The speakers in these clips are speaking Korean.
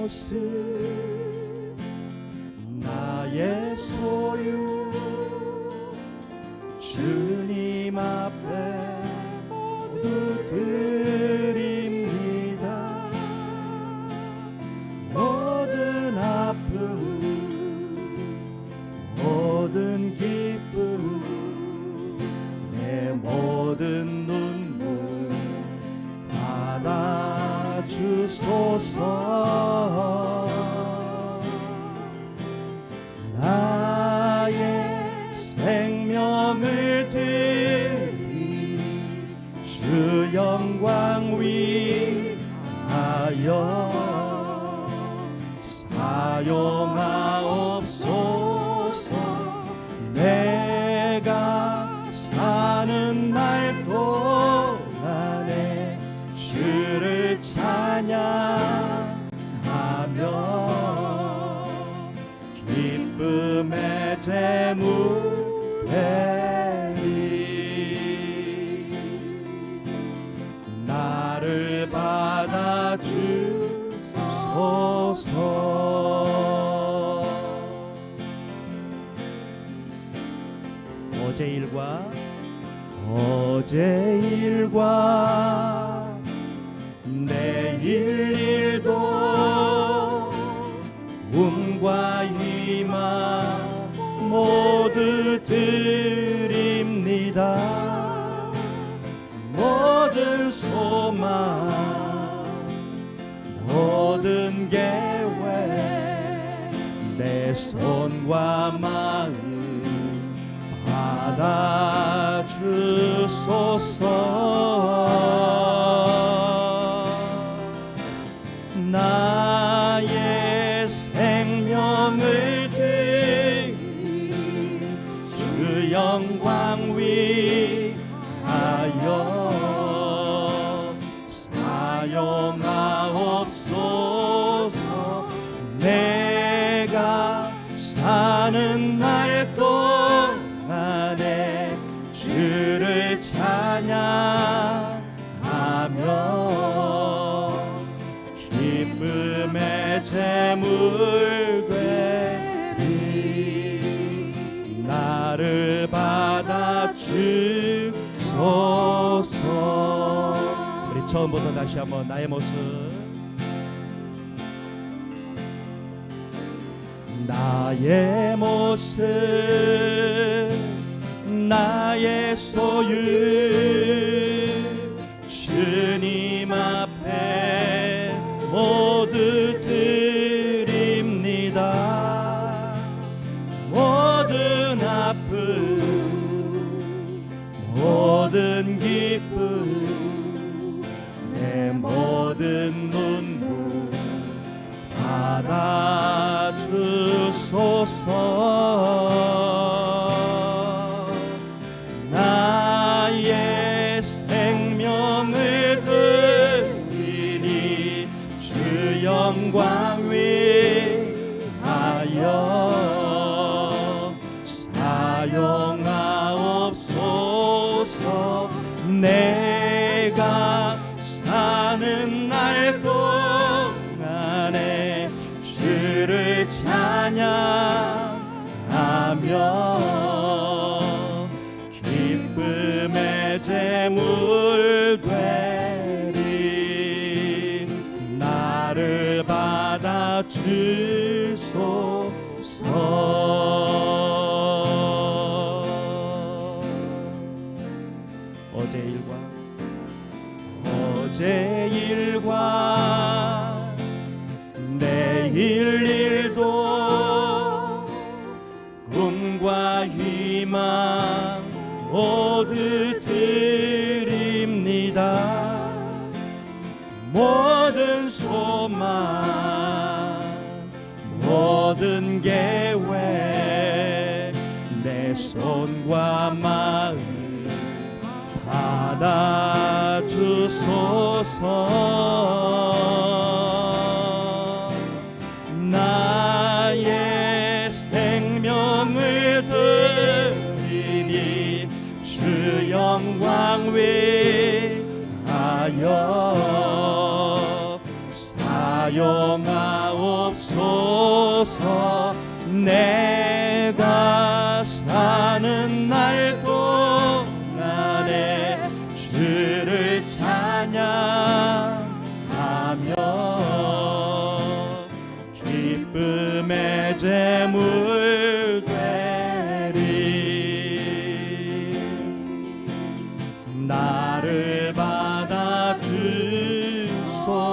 모습 나의 소유 주님 앞에 모두 드립니다. 모든 아픔 모든 기쁨 내 모든 눈물 받아주소서. 나의 생명을 드리 주 영광 위하여 사용하옵소서. 내가 사는 날 동안에 주를 찬양하며 기쁨의 제물 되리. 나를 받아주소서. 어제 일과 내일 일도 꿈과 희망 모두 드립니다. 모든 소망 모든 계획 내 손과 마음 받아주소서. 나의 생명을 드리 주 영광 위하여 사용하옵소서. 내가 사는 날 동안에 주를 찬양하며 기쁨의 제물 되리. 나를 받아주소서. 우리 처음부터 다시 한번 나의 모습 나의 모습 나의 소유 주님 앞에 모두 드립니다. 모든 아픔 모든 기쁨 내 모든 눈물 받아주소서. 나의 생명을 드리니 주 영광 위하여 사용하옵소서. 내가 사는 날 동안에 주를 찬양하며 기쁨의 제물 되리. 나를 받아주소서. 어제 일과 내일 일도 꿈과 희망 모두 드립니다. 모든 소망 모든 계획 내 손과 마음 받아주소서. 나의 생명을 드리니 주 영광 위하여 사용하옵소서. 하옵소서. 내가 사는 날 동안에 주를 찬양하며 기쁨의 제물 되리. 나를 받아 주소서.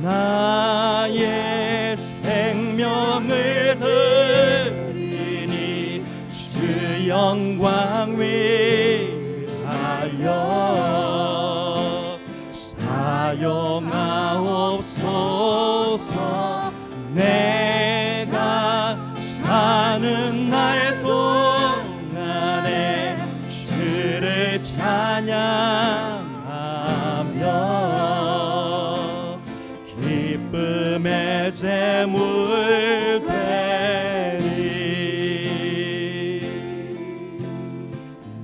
나의 생명을 드리니 주 영광 위하여 사용하옵소서. 내가 사는 날 동안에 주를 찬양하며 기쁨의 제물 되리.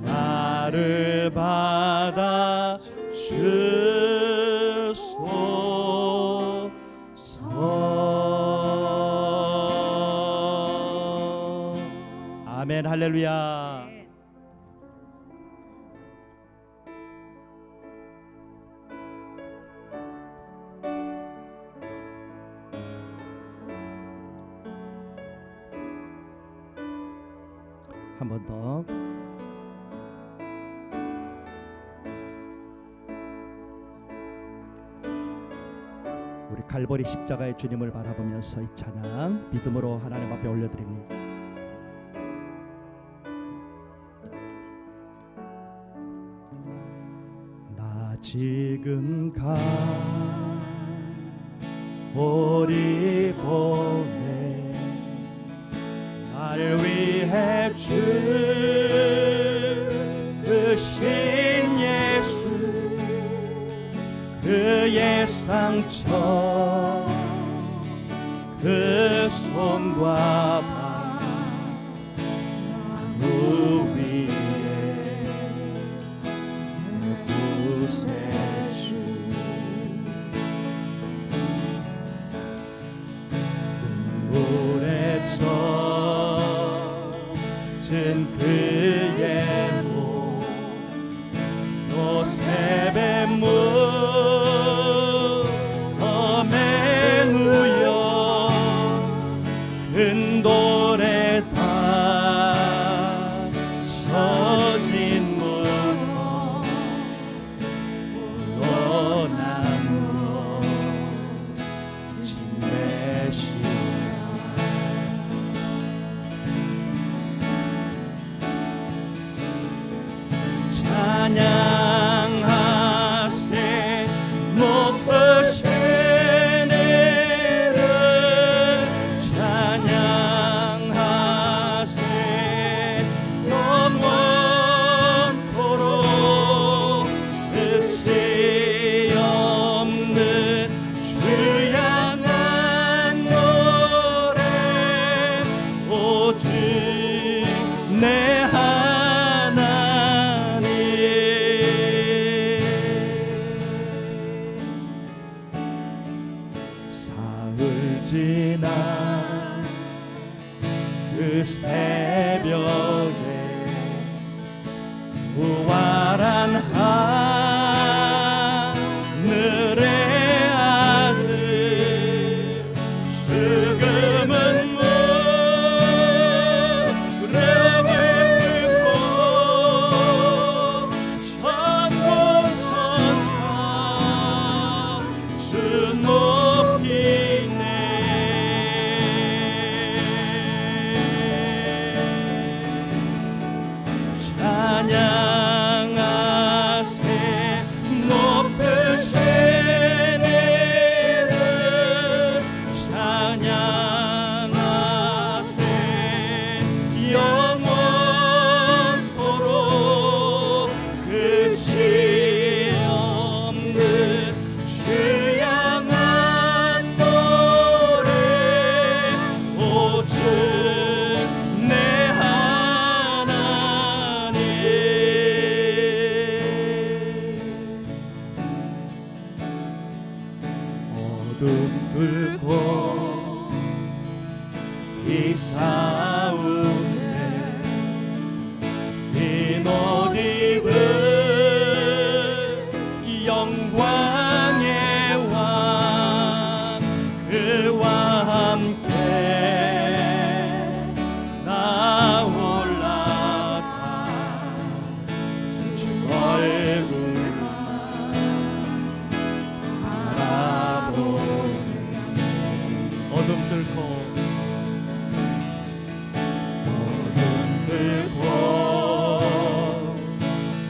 나를 받아 주소서. 아멘. 할렐루야. 한 번 더. 우리 갈보리 십자가의 주님을 바라보면서 이 찬양 믿음으로 하나님 앞에 올려드립니다. 나 지금 갈보리 보내 날 위해 죽으신 예수. 그의 상처 그 손과 발 위에 구세주. 눈물에 젖은 그의 몸 또 세배물 돌에 닫혀진 문어 물러나무어 진대시나 찬양하세 높으신 내 하나님. 사흘 지난 그 새벽에 부활한 하늘의 아들. 죽음은 찬양하세 높으신 이름. 찬양하세 영원토록 끝이 없는 주 향한 노래. 오직 내 하나님. 옷 입은 영광의 왕 그와 함께 나 올라가 주 얼굴만 바라보네. 어둠 뚫고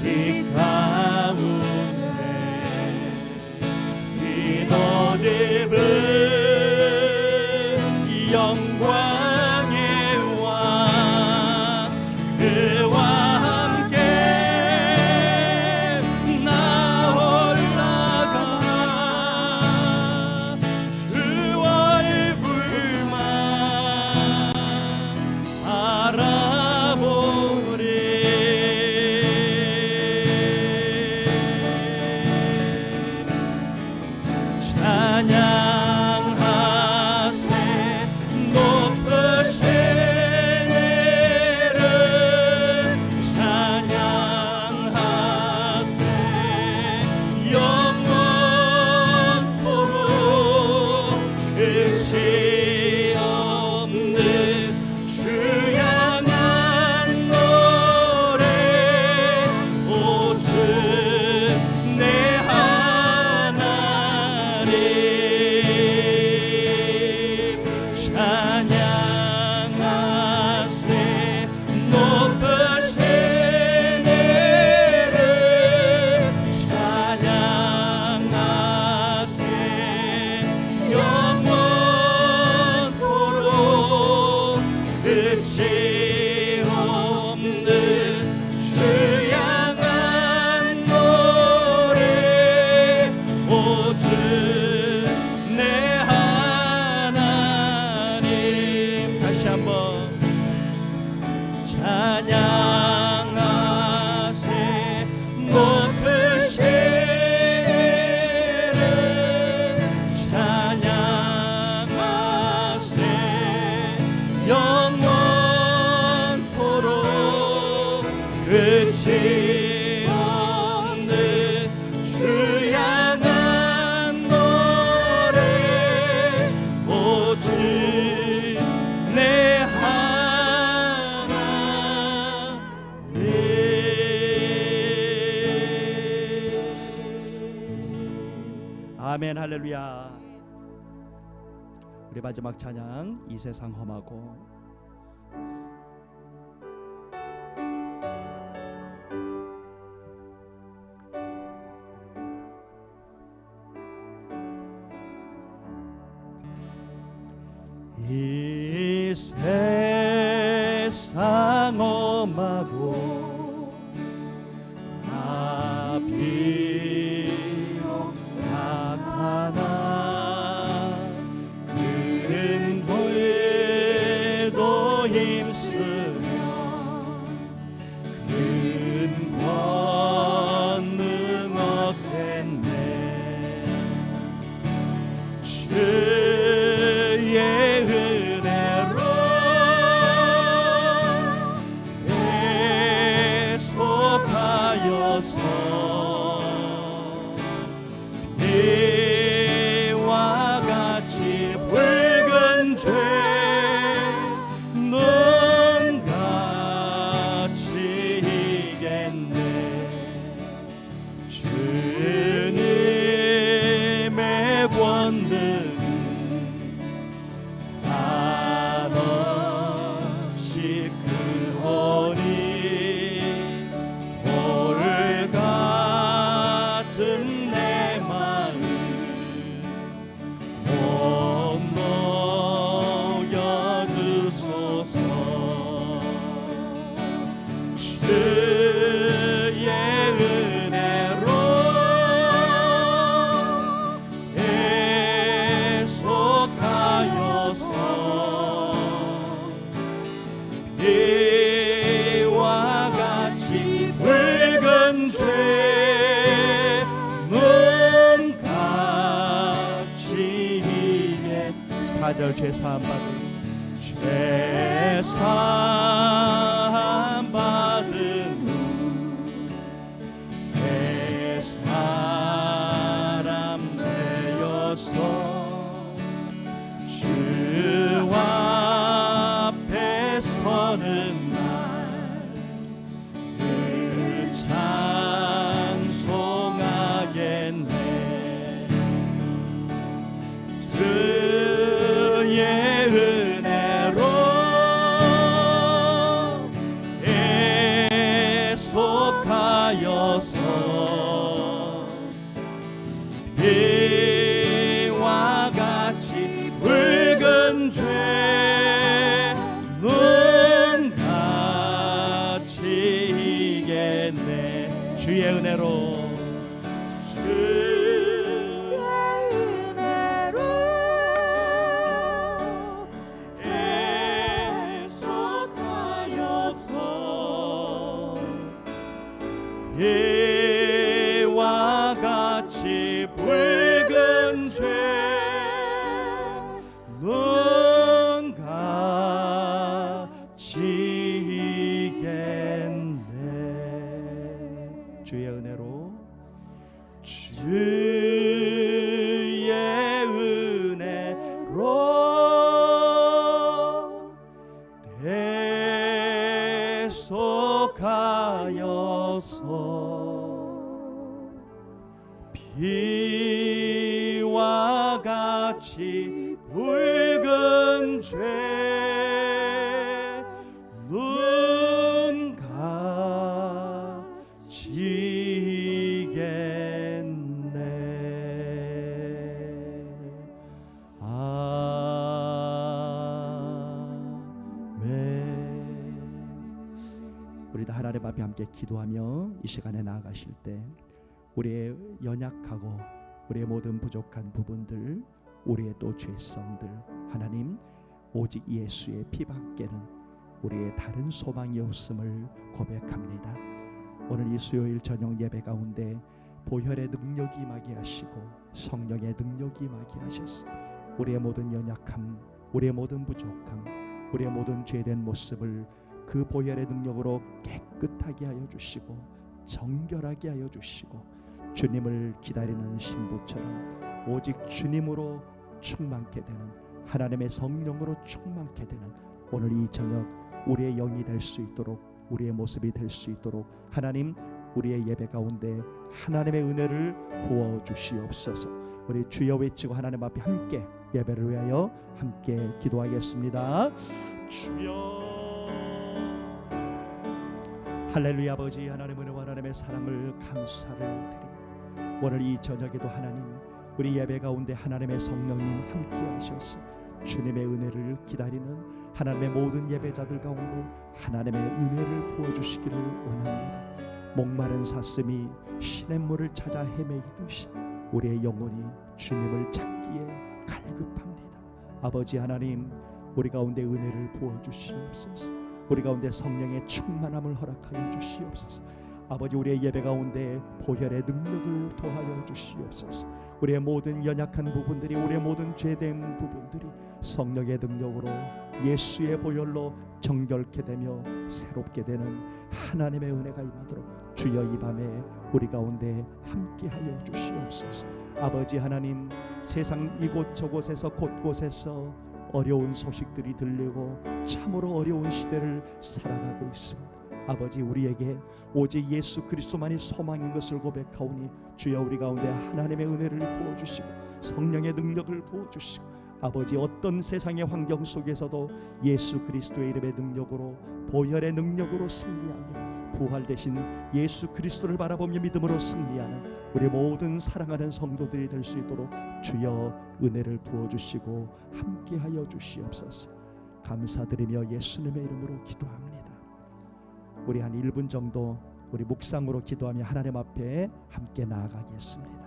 이 가운데 흰 옷 입은 이 영광의 왕 그와 함께 나 올라가 주 얼굴만 바라보리. 찬양하세 높으신 이름 찬양하세 영원토록 끝이 없는 주 향한 노래 오직 내 하나님 찬양하세 높으신 이름 찬양하세 영원토록 끝이 없는 주 향한 노래 오직 내 하나님. 다시 한번 찬양하세 높으신 이름 찬양하세 영원토록 끝이 없는 주 향한 노래 오직 내 하나님. 아멘 할렐루야. 우리 마지막 찬양 이 세상 험하고 이 세상 험하고 나 비록 약하나 큰 돌도 힘쓰며 큰 권능 얻겠네. 주의 은혜로 계속하여서 비와 같이 붉은 죄 눈같이 이겠네. 주님의 권능 한없이 크오니 돌 같은 내 마음 못 녹여주소서. 주의 은혜로 계속하여서 이와 같이 붉은 죄 눈같이 이게 4절 죄사함 받은 속하여서 비와 같이 붉은 죄는 같이 이겠네. 주의 은혜로 비와 같이 붉은 죄는 같이 이겠네. 주의 은혜로 주의 은혜로 대속하여서 비와 같이 붉은 죄는 같이 이겠네. 아멘. 우리 다 하나님 앞에 함께 기도하며 이 시간에 나아가실 때 우리의 연약하고 우리의 모든 부족한 부분들, 우리의 또 죄성들, 하나님 오직 예수의 피밖에는 우리의 다른 소망이 없음을 고백합니다. 오늘 이 수요일 저녁 예배 가운데 보혈의 능력이 임하게 하시고 성령의 능력이 임하게 하셔서 우리의 모든 연약함, 우리의 모든 부족함, 우리의 모든 죄된 모습을 그 보혈의 능력으로 깨끗하게 하여 주시고 정결하게 하여 주시고 주님을 기다리는 신부처럼 오직 주님으로 충만케 되는, 하나님의 성령으로 충만케 되는 오늘 이 저녁 우리의 영이 될 수 있도록, 우리의 모습이 될 수 있도록 하나님 우리의 예배 가운데 하나님의 은혜를 부어 주시옵소서. 우리 주여 외치고 하나님 앞에 함께 예배를 위하여 함께 기도하겠습니다. 주여. 할렐루야. 아버지 하나님 은혜와 하나님의 사랑을 감사를 드립니다. 오늘 이 저녁에도 하나님 우리 예배 가운데 하나님의 성령님 함께 하셔서 주님의 은혜를 기다리는 하나님의 모든 예배자들 가운데 하나님의 은혜를 부어주시기를 원합니다. 목마른 사슴이 시냇물을 찾아 헤매이듯이 우리의 영혼이 주님을 찾기에 갈급합니다. 아버지 하나님 우리 가운데 은혜를 부어주시옵소서. 우리 가운데 성령의 충만함을 허락하여 주시옵소서. 아버지 우리의 예배 가운데 보혈의 능력을 더하여 주시옵소서. 우리의 모든 연약한 부분들이, 우리의 모든 죄된 부분들이 성령의 능력으로 예수의 보혈로 정결케 되며 새롭게 되는 하나님의 은혜가 임하도록 주여 이 밤에 우리 가운데 함께하여 주시옵소서. 아버지 하나님 세상 이곳저곳에서 곳곳에서 어려운 소식들이 들리고 참으로 어려운 시대를 살아가고 있습니다. 아버지 우리에게 오직 예수 그리스도만이 소망인 것을 고백하오니 주여 우리 가운데 하나님의 은혜를 부어주시고 성령의 능력을 부어주시고 아버지 어떤 세상의 환경 속에서도 예수 그리스도의 이름의 능력으로 보혈의 능력으로 승리하며 부활되신 예수 그리스도를 바라보며 믿음으로 승리하는 우리 모든 사랑하는 성도들이 될 수 있도록 주여 은혜를 부어주시고 함께하여 주시옵소서. 감사드리며 예수님의 이름으로 기도합니다. 우리 한 1분 정도 우리 묵상으로 기도하며 하나님 앞에 함께 나아가겠습니다.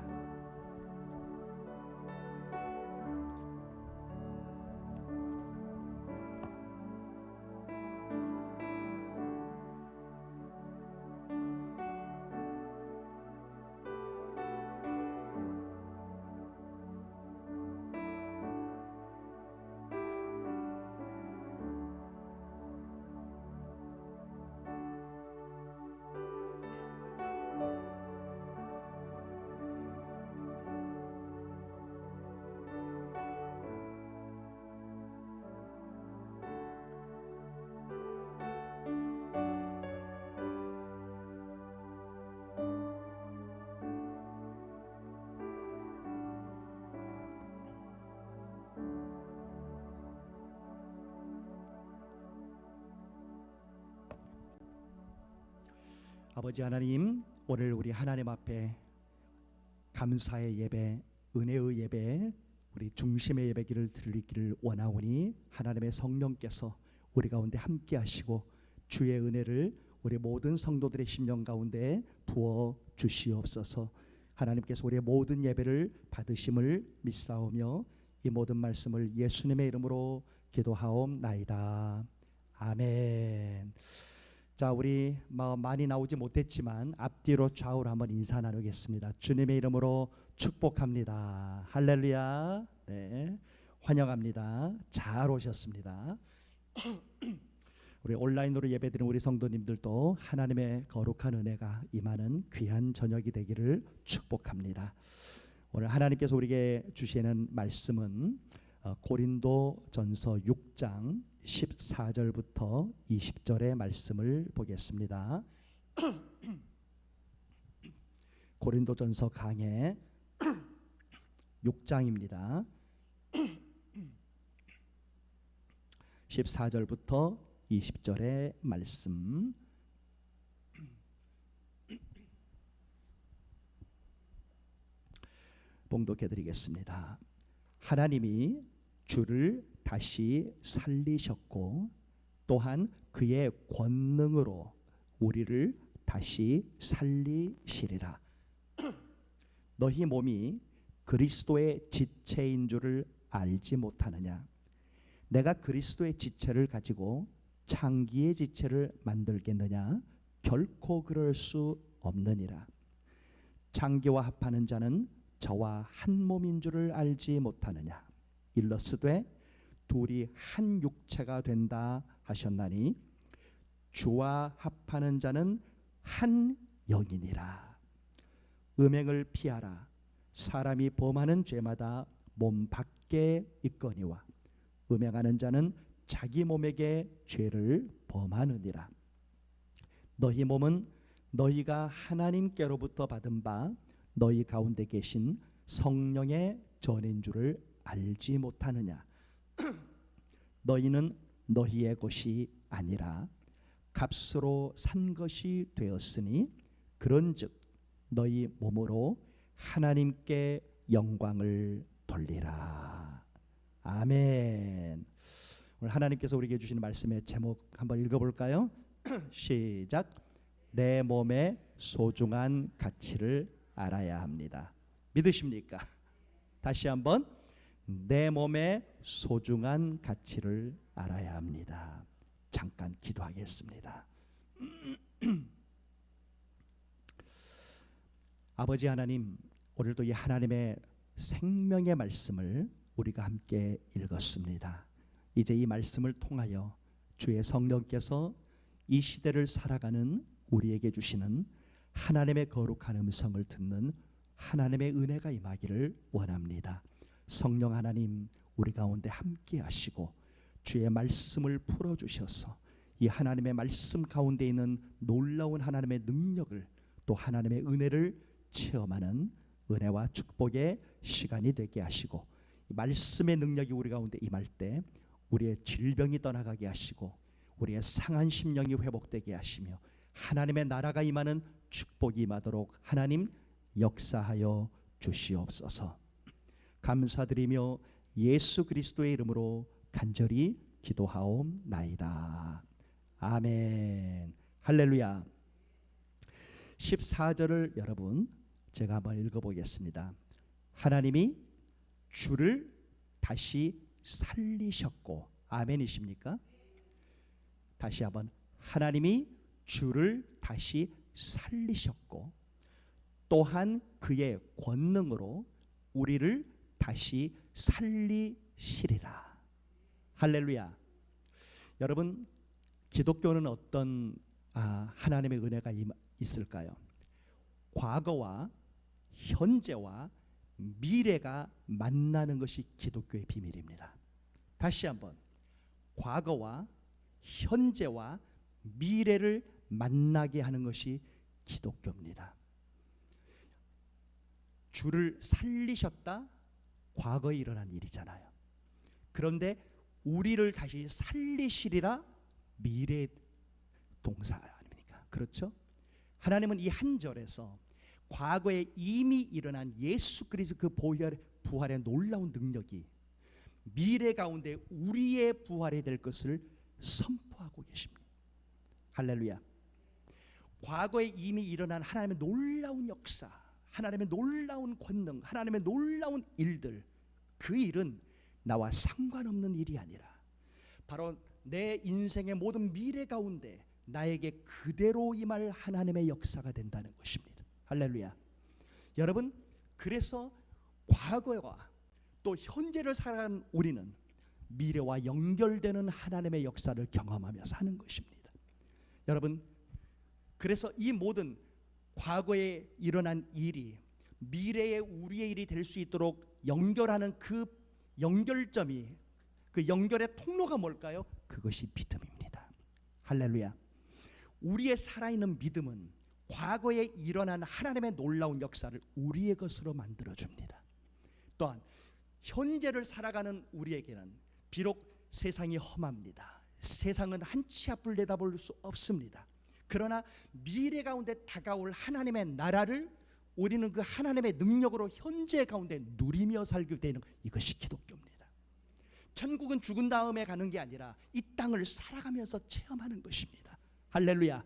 아버지 하나님 오늘 우리 하나님 앞에 감사의 예배, 은혜의 예배, 우리 중심의 예배기를 드리기를 원하오니 하나님의 성령께서 우리 가운데 함께 하시고 주의 은혜를 우리 모든 성도들의 심령 가운데 부어 주시옵소서. 하나님께서 우리의 모든 예배를 받으심을 믿사오며 이 모든 말씀을 예수님의 이름으로 기도하옵나이다. 아멘. 자, 우리 많이 나오지 못했지만 앞뒤로 좌우로 한번 인사 나누겠습니다. 주님의 이름으로 축복합니다. 할렐루야. 네, 환영합니다. 잘 오셨습니다. 우리 온라인으로 예배드리는 우리 성도님들도 하나님의 거룩한 은혜가 임하는 귀한 저녁이 되기를 축복합니다. 오늘 하나님께서 우리에게 주시는 말씀은 고린도전서 6장 14절부터 20절의 말씀을 보겠습니다. 고린도전서 강해 6장입니다. 14절부터 20절의 말씀 봉독해 드리겠습니다. 하나님이 주를 다시 살리셨고 또한 그의 권능으로 우리를 다시 살리시리라. 너희 몸이 그리스도의 지체인 줄을 알지 못하느냐? 내가 그리스도의 지체를 가지고 창기의 지체를 만들겠느냐? 결코 그럴 수 없느니라. 창기와 합하는 자는 저와 한 몸인 줄을 알지 못하느냐? 일러스되 둘이 한 육체가 된다 하셨나니 주와 합하는 자는 한 영이니라. 음행을 피하라. 사람이 범하는 죄마다 몸 밖에 있거니와 음행하는 자는 자기 몸에게 죄를 범하느니라. 너희 몸은 너희가 하나님께로부터 받은 바 너희 가운데 계신 성령의 전인 줄을 알지 못하느냐? 너희는 너희의 것이 아니라 값으로 산 것이 되었으니 그런즉 너희 몸으로 하나님께 영광을 돌리라. 아멘. 오늘 하나님께서 우리에게 주시는 말씀의 제목 한번 읽어볼까요? 시작. 내 몸의 소중한 가치를 알아야 합니다. 믿으십니까? 다시 한번 내 몸의 소중한 가치를 알아야 합니다. 잠깐 기도하겠습니다. 아버지 하나님, 오늘도 이 하나님의 생명의 말씀을 우리가 함께 읽었습니다. 이제 이 말씀을 통하여 주의 성령께서 이 시대를 살아가는 우리에게 주시는 하나님의 거룩한 음성을 듣는 하나님의 은혜가 임하기를 원합니다. 성령 하나님, 우리 가운데 함께 하시고 주의 말씀을 풀어주셔서 이 하나님의 말씀 가운데 있는 놀라운 하나님의 능력을 또 하나님의 은혜를 체험하는 은혜와 축복의 시간이 되게 하시고 말씀의 능력이 우리 가운데 임할 때 우리의 질병이 떠나가게 하시고 우리의 상한 심령이 회복되게 하시며 하나님의 나라가 임하는 축복이 임하도록 하나님 역사하여 주시옵소서. 감사드리며 예수 그리스도의 이름으로 간절히 기도하옵나이다. 아멘. 할렐루야. 14절을 여러분 제가 한번 읽어보겠습니다. 하나님이 주를 다시 살리셨고, 아멘이십니까? 다시 한번, 하나님이 주를 다시 살리셨고 또한 그의 권능으로 우리를 다시 살리시리라. 할렐루야. 여러분, 기독교는 어떤 하나님의 은혜가 있을까요? 과거와 현재와 미래가 만나는 것이 기독교의 비밀입니다. 다시 한번, 과거와 현재와 미래를 만나게 하는 것이 기독교입니다. 주를 살리셨다, 과거에 일어난 일이잖아요. 그런데 우리를 다시 살리시리라, 미래 동사 아닙니까? 그렇죠? 하나님은 이 한 절에서 과거에 이미 일어난 예수 그리스도 그 부활의 놀라운 능력이 미래 가운데 우리의 부활이 될 것을 선포하고 계십니다. 할렐루야. 과거에 이미 일어난 하나님의 놀라운 역사, 하나님의 놀라운 권능, 하나님의 놀라운 일들, 그 일은 나와 상관없는 일이 아니라 바로 내 인생의 모든 미래 가운데 나에게 그대로 임할 하나님의 역사가 된다는 것입니다. 할렐루야. 여러분, 그래서 과거와 또 현재를 살아가는 우리는 미래와 연결되는 하나님의 역사를 경험하며 사는 것입니다. 여러분, 그래서 이 모든 과거에 일어난 일이 미래의 우리의 일이 될 수 있도록 연결하는 그 연결점이, 그 연결의 통로가 뭘까요? 그것이 믿음입니다. 할렐루야. 우리의 살아있는 믿음은 과거에 일어난 하나님의 놀라운 역사를 우리의 것으로 만들어줍니다. 또한 현재를 살아가는 우리에게는 비록 세상이 험합니다. 세상은 한 치 앞을 내다볼 수 없습니다. 그러나 미래 가운데 다가올 하나님의 나라를 우리는 그 하나님의 능력으로 현재 가운데 누리며 살게 되는, 이것이 기독교입니다. 천국은 죽은 다음에 가는 게 아니라 이 땅을 살아가면서 체험하는 것입니다. 할렐루야.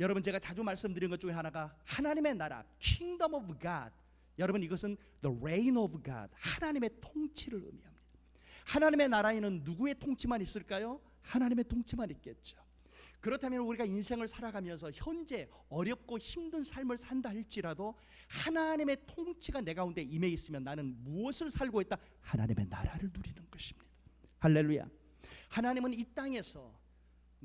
여러분, 제가 자주 말씀드린 것 중에 하나가 하나님의 나라, Kingdom of God. 여러분, 이것은 the reign of God, 하나님의 통치를 의미합니다. 하나님의 나라에는 누구의 통치만 있을까요? 하나님의 통치만 있겠죠. 그렇다면 우리가 인생을 살아가면서 현재 어렵고 힘든 삶을 산다 할지라도 하나님의 통치가 내 가운데 임해 있으면 나는 무엇을 살고 있다? 하나님의 나라를 누리는 것입니다. 할렐루야. 하나님은 이 땅에서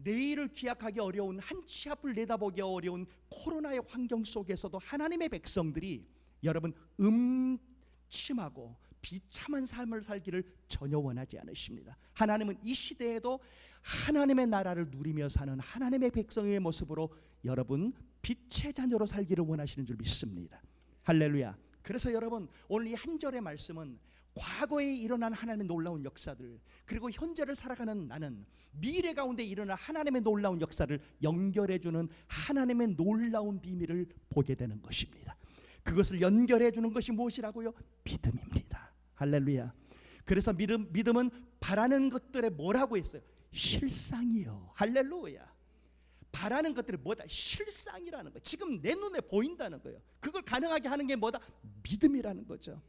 내일을 기약하기 어려운, 한 치 앞을 내다보기 어려운 코로나의 환경 속에서도 하나님의 백성들이 여러분 음침하고 비참한 삶을 살기를 전혀 원하지 않으십니다. 하나님은 이 시대에도 하나님의 나라를 누리며 사는 하나님의 백성의 모습으로 여러분 빛의 자녀로 살기를 원하시는 줄 믿습니다. 할렐루야. 그래서 여러분, 오늘 이 한 절의 말씀은 과거에 일어난 하나님의 놀라운 역사들, 그리고 현재를 살아가는 나는 미래 가운데 일어난 하나님의 놀라운 역사를 연결해주는 하나님의 놀라운 비밀을 보게 되는 것입니다. 그것을 연결해주는 것이 무엇이라고요? 믿음입니다. 할렐루야. 그래서 믿음은 바라는 것들에 뭐라고 했어요? 실상이요. 할렐루야. 바라는 것들이 뭐다? 실상이라는 거. 지금 내 눈에 보인다는 거예요. 그걸 가능하게 하는 게 뭐다? 믿음이라는 거죠.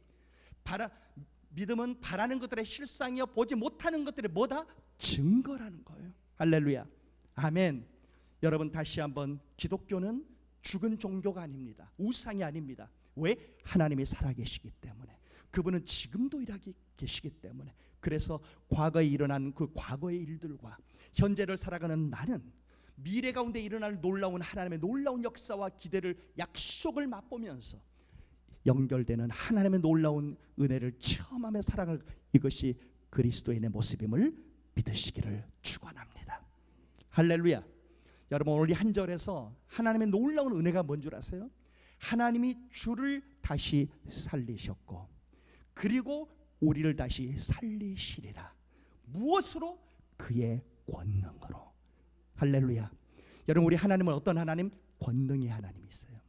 믿음은 바라는 것들의 실상이요, 보지 못하는 것들이 뭐다? 증거라는 거예요. 할렐루야. 아멘. 여러분, 다시 한번, 기독교는 죽은 종교가 아닙니다. 우상이 아닙니다. 왜? 하나님이 살아계시기 때문에. 그분은 지금도 일하고 계시기 때문에. 그래서 과거에 일어난 그 과거의 일들과 현재를 살아가는 나는 미래 가운데 일어날 놀라운 하나님의 놀라운 역사와 기대를, 약속을 맛보면서 연결되는 하나님의 놀라운 은혜를 체험하며 살아갈, 이것이 그리스도인의 모습임을 믿으시기를 축원합니다. 할렐루야. 여러분, 오늘 이 한 절에서 하나님의 놀라운 은혜가 뭔 줄 아세요? 하나님이 주를 다시 살리셨고 그리고 우리를 다시 살리시리라. 무엇으로? 그의 권능으로. 할렐루야. 여러분, 우리 하나님은 어떤 하나님? 권능의 하나님이세요.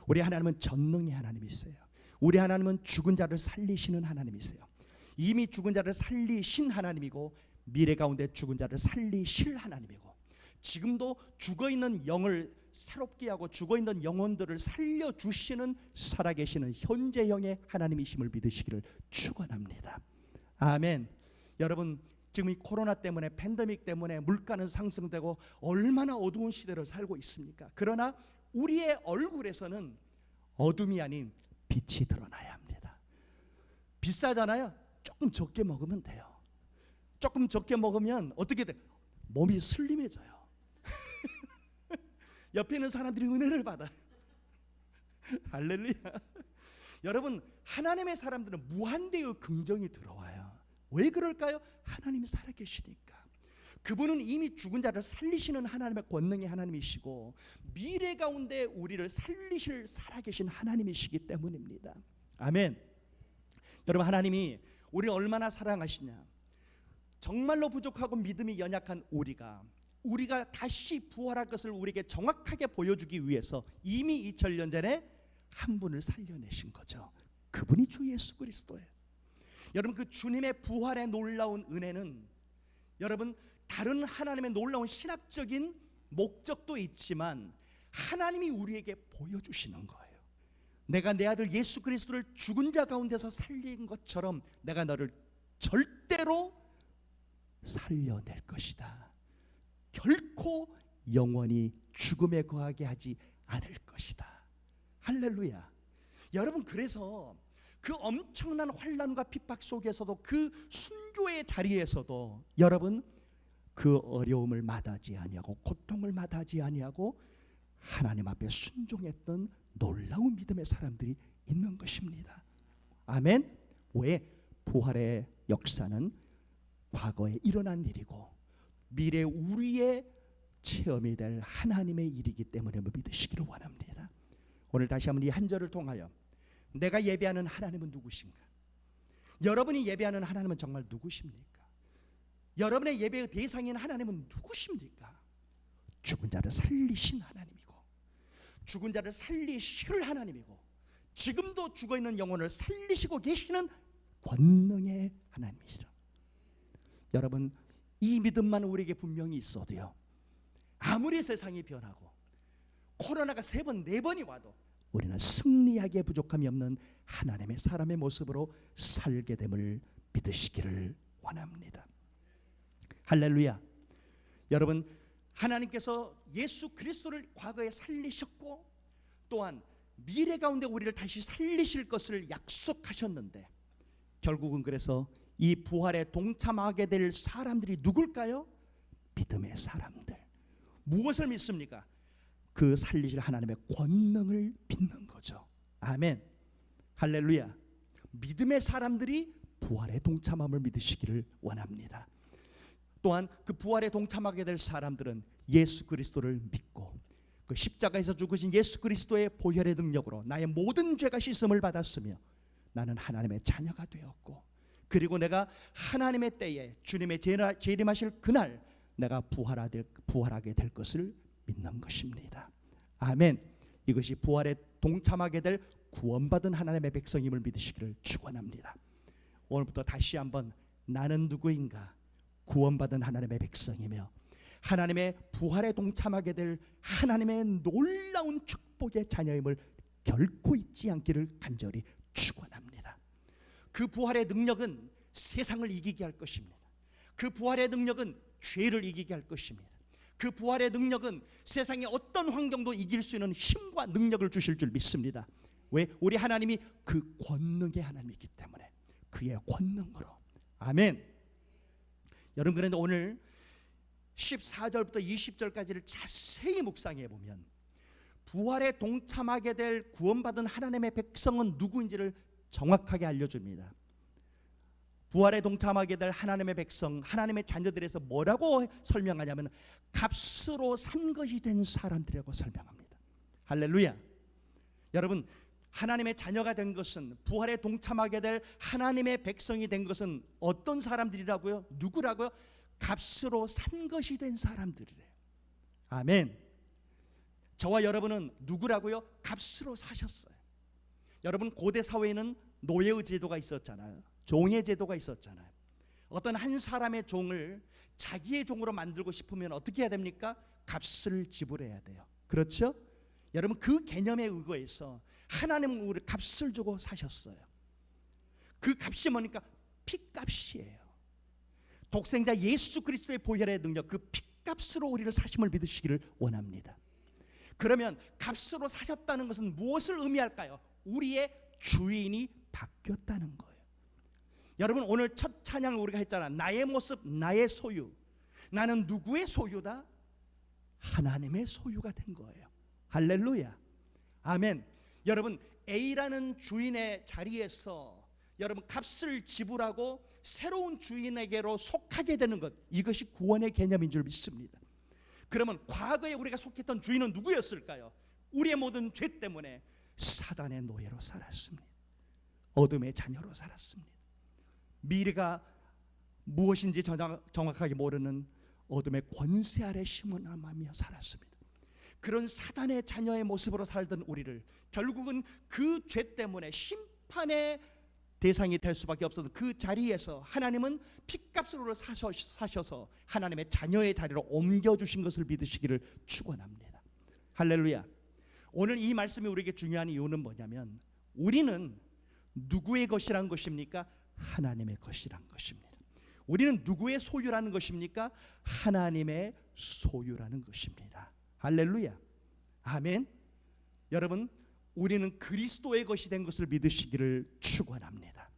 우리 하나님은 전능의 하나님이세요. 우리 하나님은 죽은 자를 살리시는 하나님이세요. 이미 죽은 자를 살리신 하나님이고 미래 가운데 죽은 자를 살리실 하나님이고 지금도 죽어있는 영을 새롭게 하고 죽어있는 영혼들을 살려주시는 살아계시는 현재형의 하나님이심을 믿으시기를 축원합니다. 아멘. 여러분, 지금 이 코로나 때문에, 팬데믹 때문에 물가는 상승되고 얼마나 어두운 시대를 살고 있습니까? 그러나 우리의 얼굴에서는 어둠이 아닌 빛이 드러나야 합니다. 비싸잖아요. 조금 적게 먹으면 돼요. 조금 적게 먹으면 어떻게 돼? 몸이 슬림해져요. 옆에 있는 사람들이 은혜를 받아. 할렐루야. 여러분, 하나님의 사람들은 무한대의 긍정이 들어와요. 왜 그럴까요? 하나님이 살아계시니까. 그분은 이미 죽은 자를 살리시는 하나님의 권능의 하나님이시고 미래 가운데 우리를 살리실 살아계신 하나님이시기 때문입니다. 아멘. 여러분, 하나님이 우리를 얼마나 사랑하시냐. 정말로 부족하고 믿음이 연약한 우리가 우리가 다시 부활할 것을 우리에게 정확하게 보여주기 위해서 이미 2000년 전에 한 분을 살려내신 거죠. 그분이 주 예수 그리스도예요. 여러분, 그 주님의 부활의 놀라운 은혜는 여러분 다른 하나님의 놀라운 신학적인 목적도 있지만 하나님이 우리에게 보여주시는 거예요. 내가 내 아들 예수 그리스도를 죽은 자 가운데서 살린 것처럼 내가 너를 절대로 살려낼 것이다. 결코 영원히 죽음에 거하게 하지 않을 것이다. 할렐루야. 여러분, 그래서 그 엄청난 환난과 핍박 속에서도 그 순교의 자리에서도 여러분 그 어려움을 마다하지 아니하고 고통을 마다하지 아니하고 하나님 앞에 순종했던 놀라운 믿음의 사람들이 있는 것입니다. 아멘. 왜? 부활의 역사는 과거에 일어난 일이고 미래 우리의 체험이 될 하나님의 일이기 때문에 믿으시기를 원합니다. 오늘 다시 한번 이 한 절을 통하여 내가 예배하는 하나님은 누구신가? 여러분이 예배하는 하나님은 정말 누구십니까? 여러분의 예배의 대상인 하나님은 누구십니까? 죽은 자를 살리신 하나님이고 죽은 자를 살리실 하나님이고 지금도 죽어있는 영혼을 살리시고 계시는 권능의 하나님이시죠. 여러분, 이 믿음만 우리에게 분명히 있어도요, 아무리 세상이 변하고 코로나가 3번 4번이 와도 우리는 승리하기에 부족함이 없는 하나님의 사람의 모습으로 살게 됨을 믿으시기를 원합니다. 할렐루야. 여러분, 하나님께서 예수 그리스도를 과거에 살리셨고 또한 미래 가운데 우리를 다시 살리실 것을 약속하셨는데 결국은 그래서 이 부활에 동참하게 될 사람들이 누굴까요? 믿음의 사람들. 무엇을 믿습니까? 그 살리실 하나님의 권능을 믿는 거죠. 아멘. 할렐루야. 믿음의 사람들이 부활에 동참함을 믿으시기를 원합니다. 또한 그 부활에 동참하게 될 사람들은 예수 그리스도를 믿고 그 십자가에서 죽으신 예수 그리스도의 보혈의 능력으로 나의 모든 죄가 씻음을 받았으며 나는 하나님의 자녀가 되었고 그리고 내가 하나님의 때에 주님의 재림하실 그날 내가 부활하게 될 것을 믿는 것입니다. 아멘. 이것이 부활에 동참하게 될 구원받은 하나님의 백성임을 믿으시기를 축원합니다. 오늘부터 다시 한번 나는 누구인가? 구원받은 하나님의 백성이며 하나님의 부활에 동참하게 될 하나님의 놀라운 축복의 자녀임을 결코 잊지 않기를 간절히 축원합니다. 그 부활의 능력은 세상을 이기게 할 것입니다. 그 부활의 능력은 죄를 이기게 할 것입니다. 그 부활의 능력은 세상의 어떤 환경도 이길 수 있는 힘과 능력을 주실 줄 믿습니다. 왜? 우리 하나님이 그 권능의 하나님이기 때문에 그의 권능으로. 아멘. 여러분, 그런데 오늘 14절부터 20절까지를 자세히 묵상해 보면 부활에 동참하게 될 구원받은 하나님의 백성은 누구인지를 정확하게 알려줍니다. 부활에 동참하게 될 하나님의 백성, 하나님의 자녀들에서 뭐라고 설명하냐면 값으로 산 것이 된 사람들이라고 설명합니다. 할렐루야. 여러분, 하나님의 자녀가 된 것은, 부활에 동참하게 될 하나님의 백성이 된 것은 어떤 사람들이라고요? 누구라고요? 값으로 산 것이 된 사람들이래요. 아멘. 저와 여러분은 누구라고요? 값으로 사셨어요. 여러분, 고대 사회에는 노예의 제도가 있었잖아요. 종의 제도가 있었잖아요. 어떤 한 사람의 종을 자기의 종으로 만들고 싶으면 어떻게 해야 됩니까? 값을 지불해야 돼요. 그렇죠? 여러분, 그 개념에 의거해서 하나님은 우리 값을 주고 사셨어요. 그 값이 뭐니까? 피값이에요. 독생자 예수 그리스도의 보혈의 능력, 그 피값으로 우리를 사심을 믿으시기를 원합니다. 그러면 값으로 사셨다는 것은 무엇을 의미할까요? 우리의 주인이 바뀌었다는 거예요. 여러분, 오늘 첫 찬양을 우리가 했잖아. 나의 모습, 나의 소유. 나는 누구의 소유다? 하나님의 소유가 된 거예요. 할렐루야. 아멘. 여러분, A라는 주인의 자리에서 여러분 값을 지불하고 새로운 주인에게로 속하게 되는 것, 이것이 구원의 개념인 줄 믿습니다. 그러면 과거에 우리가 속했던 주인은 누구였을까요? 우리의 모든 죄 때문에 사단의 노예로 살았습니다. 어둠의 자녀로 살았습니다. 미래가 무엇인지 정확하게 모르는 어둠의 권세 아래 심어남하며 살았습니다. 그런 사단의 자녀의 모습으로 살던 우리를 결국은 그 죄 때문에 심판의 대상이 될 수밖에 없었던 그 자리에서 하나님은 핏값으로 사셔서 하나님의 자녀의 자리로 옮겨주신 것을 믿으시기를 축원합니다. 할렐루야. 오늘 이 말씀이 우리에게 중요한 이유는 뭐냐면 우리는 누구의 것이란 것입니까? 하나님의 것이란 것입니다. 우리는 누구의 소유라는 것입니까? 하나님의 소유라는 것입니다. 할렐루야. 아멘. 여러분, 우리는 그리스도의 것이 된 것을 믿으시기를 축원합니다.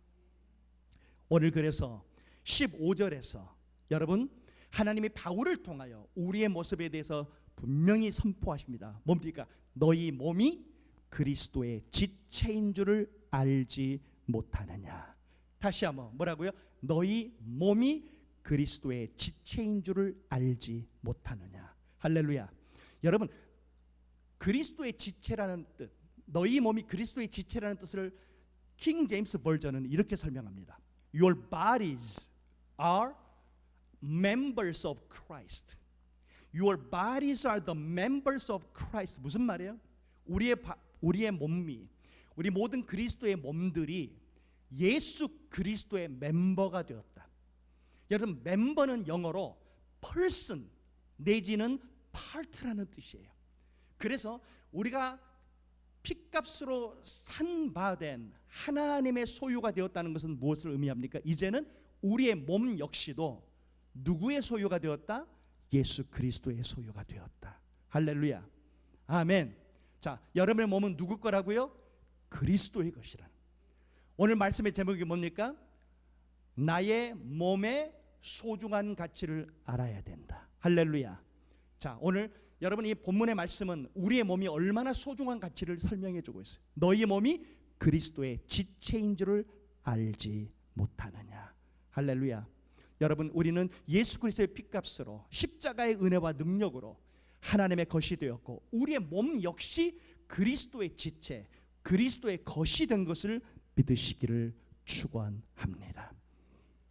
오늘 그래서 15절에서 여러분 하나님이 바울을 통하여 우리의 모습에 대해서 분명히 선포하십니다. 뭡니까? 너희 몸이 그리스도의 지체인 줄을 알지 못하느냐. 다시 한번 뭐라고요? 너희 몸이 그리스도의 지체인 줄을 알지 못하느냐. 할렐루야. 여러분, 그리스도의 지체라는 뜻, 너희 몸이 그리스도의 지체라는 뜻을 킹 제임스 버전은 이렇게 설명합니다. Your bodies are members of Christ. Your bodies are the members of Christ. 무슨 말이에요? 우리의 몸이, 우리 모든 그리스도의 몸들이 예수 그리스도의 멤버가 되었다. 여러분, 멤버는 영어로 person 내지는 part라는 뜻이에요. 그래서 우리가 핏값으로 산바된 하나님의 소유가 되었다는 것은 무엇을 의미합니까? 이제는 우리의 몸 역시도 누구의 소유가 되었다? 예수 그리스도의 소유가 되었다. 할렐루야. 아멘. 자, 여러분의 몸은 누구 거라고요? 그리스도의 것이라. 오늘 말씀의 제목이 뭡니까? 나의 몸의 소중한 가치를 알아야 된다. 할렐루야. 자, 오늘 여러분 이 본문의 말씀은 우리의 몸이 얼마나 소중한 가치를 설명해 주고 있어요. 너희 몸이 그리스도의 지체인 줄을 알지 못하느냐. 할렐루야. 여러분, 우리는 예수 그리스도의 핏값으로 십자가의 은혜와 능력으로 하나님의 것이 되었고 우리의 몸 역시 그리스도의 지체, 그리스도의 것이 된 것을 믿으시기를 축원합니다.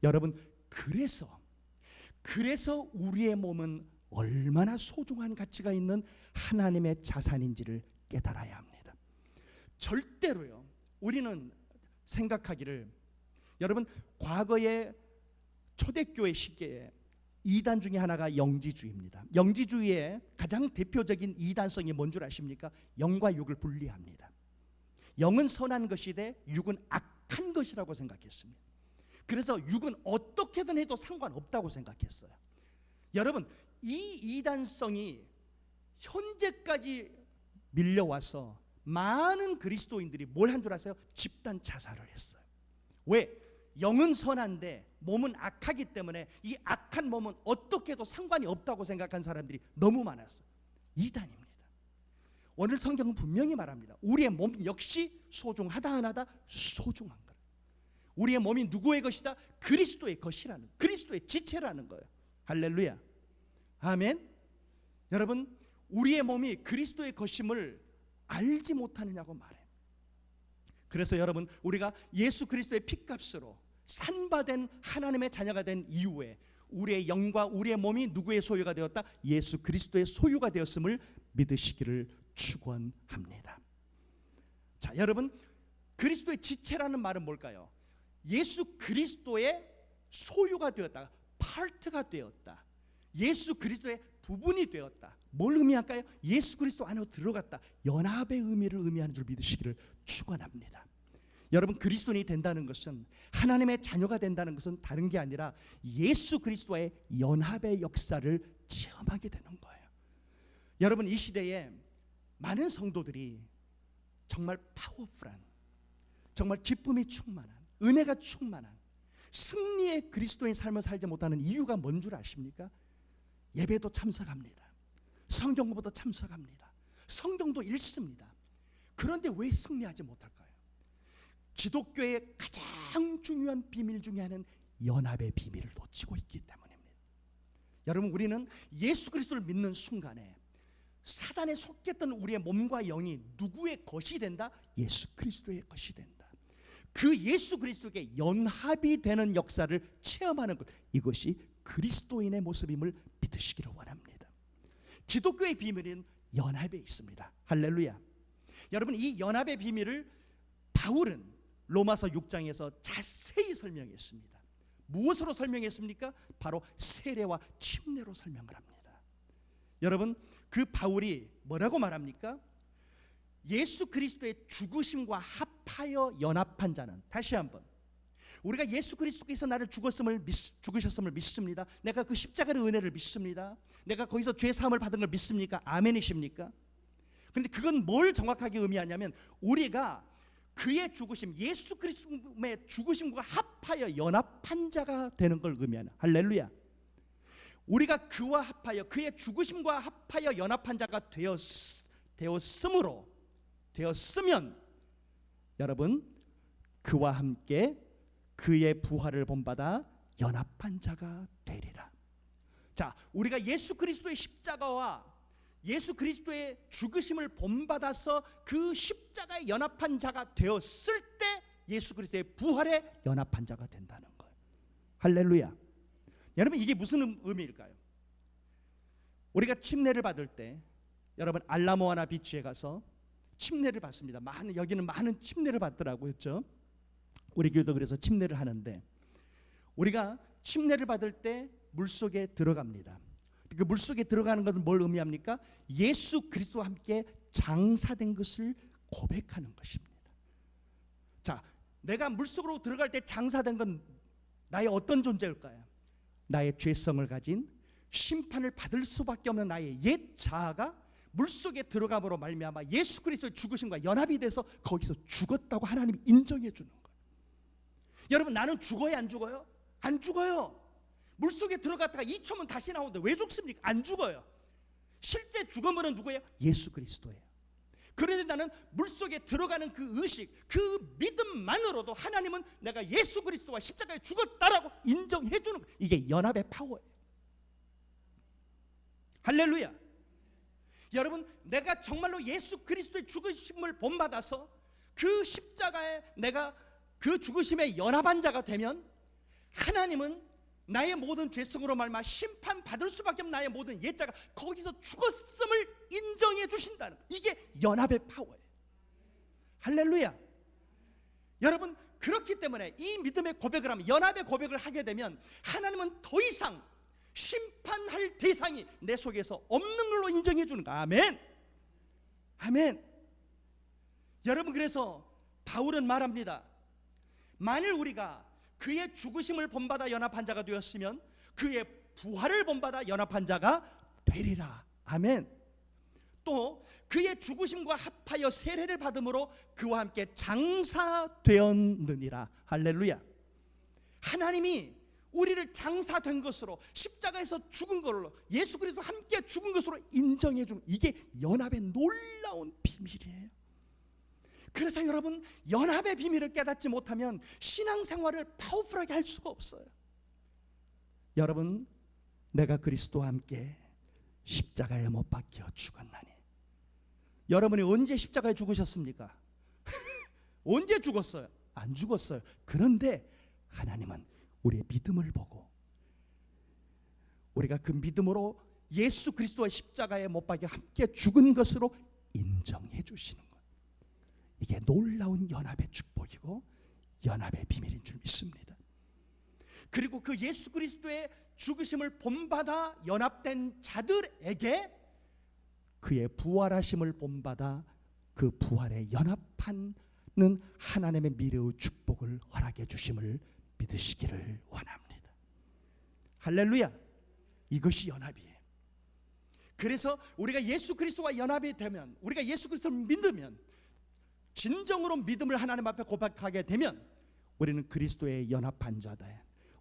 여러분, 그래서 우리의 몸은 얼마나 소중한 가치가 있는 하나님의 자산인지를 깨달아야 합니다. 절대로요, 우리는 생각하기를, 여러분, 과거의 초대교회 시기에 이단 중에 하나가 영지주의입니다. 영지주의의 가장 대표적인 이단성이 뭔 줄 아십니까? 영과 육을 분리합니다. 영은 선한 것이되 육은 악한 것이라고 생각했습니다. 그래서 육은 어떻게든 해도 상관없다고 생각했어요. 여러분, 이 이단성이 현재까지 밀려와서 많은 그리스도인들이 뭘 한 줄 아세요? 집단 자살을 했어요. 왜? 영은 선한데 몸은 악하기 때문에 이 악한 몸은 어떻게 해도 상관이 없다고 생각한 사람들이 너무 많았어요. 이단입니다. 오늘 성경은 분명히 말합니다. 우리의 몸 역시 소중하다 안 하다? 소중한 거예요. 우리의 몸이 누구의 것이다? 그리스도의 것이라는, 그리스도의 지체라는 거예요. 할렐루야. 아멘. 여러분, 우리의 몸이 그리스도의 것임을 알지 못하느냐고 말해요. 그래서 여러분, 우리가 예수 그리스도의 핏값으로 산바된 하나님의 자녀가 된 이후에 우리의 영과 우리의 몸이 누구의 소유가 되었다? 예수 그리스도의 소유가 되었음을 믿으시기를 축원합니다. 자, 여러분, 그리스도의 지체라는 말은 뭘까요? 예수 그리스도의 소유가 되었다, 파트가 되었다, 예수 그리스도의 부분이 되었다. 뭘 의미할까요? 예수 그리스도 안으로 들어갔다, 연합의 의미를 의미하는 줄 믿으시기를 축원합니다. 여러분, 그리스도인이 된다는 것은, 하나님의 자녀가 된다는 것은 다른 게 아니라 예수 그리스도의 연합의 역사를 체험하게 되는 거예요. 여러분, 이 시대에 많은 성도들이 정말 파워풀한, 정말 기쁨이 충만한, 은혜가 충만한 승리의 그리스도인 삶을 살지 못하는 이유가 뭔 줄 아십니까? 예배도 참석합니다. 성경 공부도 참석합니다. 성경도 읽습니다. 그런데 왜 승리하지 못할까요? 기독교의 가장 중요한 비밀 중에 하나는 연합의 비밀을 놓치고 있기 때문입니다. 여러분, 우리는 예수 그리스도를 믿는 순간에 사단에 속했던 우리의 몸과 영이 누구의 것이 된다? 예수 그리스도의 것이 된다. 그 예수 그리스도에게 연합이 되는 역사를 체험하는 것, 이것이 그리스도인의 모습임을 믿으시기를 원합니다. 기독교의 비밀은 연합에 있습니다. 할렐루야. 여러분, 이 연합의 비밀을 바울은 로마서 6장에서 자세히 설명했습니다. 무엇으로 설명했습니까? 바로 세례와 침례로 설명을 합니다. 여러분, 그 바울이 뭐라고 말합니까? 예수 그리스도의 죽으심과 합하여 연합한 자는, 다시 한번, 우리가 예수 그리스도께서 나를 죽으셨음을 믿습니다. 내가 그 십자가의 은혜를 믿습니다. 내가 거기서 죄 사함을 받은 걸 믿습니까? 아멘이십니까? 그런데 그건 뭘 정확하게 의미하냐면, 우리가 그의 죽으심, 예수 그리스도의 죽으심과 합하여 연합한 자가 되는 걸 의미하는, 할렐루야. 우리가 그와 합하여, 그의 죽으심과 합하여 연합한 자가 되었으면 여러분, 그와 함께 그의 부활을 본받아 연합한 자가 되리라. 자, 우리가 예수 그리스도의 십자가와 예수 그리스도의 죽으심을 본받아서 그 십자가에 연합한 자가 되었을 때 예수 그리스도의 부활에 연합한 자가 된다는 거예요. 할렐루야. 여러분, 이게 무슨 의미일까요? 우리가 침례를 받을 때, 여러분, 알라모아나 비치에 가서 침례를 받습니다. 여기는 많은 침례를 받더라고요. 그렇죠? 우리 교회도 그래서 침례를 하는데, 우리가 침례를 받을 때 물속에 들어갑니다. 그 물속에 들어가는 것은 뭘 의미합니까? 예수 그리스도와 함께 장사된 것을 고백하는 것입니다. 자, 내가 물속으로 들어갈 때 장사된 건 나의 어떤 존재일까요? 나의 죄성을 가진, 심판을 받을 수밖에 없는 나의 옛 자아가 물속에 들어감으로 말미암아 예수 그리스도의 죽으심과 연합이 돼서 거기서 죽었다고 하나님이 인정해 주는 거예요. 여러분, 나는 죽어요, 안 죽어요? 안 죽어요. 물속에 들어갔다가 2초면 다시 나오는데 왜 죽습니까? 안 죽어요. 실제 죽음은 누구예요? 예수 그리스도예요. 그런데 나는 물속에 들어가는 그 의식, 그 믿음만으로도 하나님은 내가 예수 그리스도와 십자가에 죽었다라고 인정해 주는 거예요. 이게 연합의 파워예요. 할렐루야. 여러분, 내가 정말로 예수 그리스도의 죽으심을 본받아서 그 십자가에 내가 그 죽으심에 연합한 자가 되면 하나님은 나의 모든 죄성으로 말미암아 심판받을 수밖에 없는 나의 모든 옛자가 거기서 죽었음을 인정해 주신다는, 이게 연합의 파워예요. 할렐루야. 여러분, 그렇기 때문에 이 믿음의 고백을 하면, 연합의 고백을 하게 되면 하나님은 더 이상 심판할 대상이 내 속에서 없는 걸로 인정해 주는 거야. 아멘. 아멘. 여러분, 그래서 바울은 말합니다. 만일 우리가 그의 죽으심을 본받아 연합한 자가 되었으면 그의 부활을 본받아 연합한 자가 되리라. 아멘. 또 그의 죽으심과 합하여 세례를 받음으로 그와 함께 장사되었느니라. 할렐루야. 하나님이 우리를 장사된 것으로, 십자가에서 죽은 걸로, 예수 그리스도 함께 죽은 것으로 인정해 주는, 이게 연합의 놀라운 비밀이에요. 그래서 여러분, 연합의 비밀을 깨닫지 못하면 신앙생활을 파워풀하게 할 수가 없어요. 여러분, 내가 그리스도와 함께 십자가에 못 박혀 죽었나니. 여러분이 언제 십자가에 죽으셨습니까? 언제 죽었어요? 안 죽었어요. 그런데 하나님은 우리의 믿음을 보고 우리가 그 믿음으로 예수 그리스도와 십자가에 못 박혀 함께 죽은 것으로 인정해 주시는 거예요. 이게 놀라운 연합의 축복이고 연합의 비밀인 줄 믿습니다. 그리고 그 예수 그리스도의 죽으심을 본받아 연합된 자들에게 그의 부활하심을 본받아 그 부활에 연합하는 하나님의 미래의 축복을 허락해 주심을 믿으시기를 원합니다. 할렐루야. 이것이 연합이에요. 그래서 우리가 예수 그리스도와 연합이 되면, 우리가 예수 그리스도를 믿으면, 진정으로 믿음을 하나님 앞에 고백하게 되면 우리는 그리스도의 연합한 자다.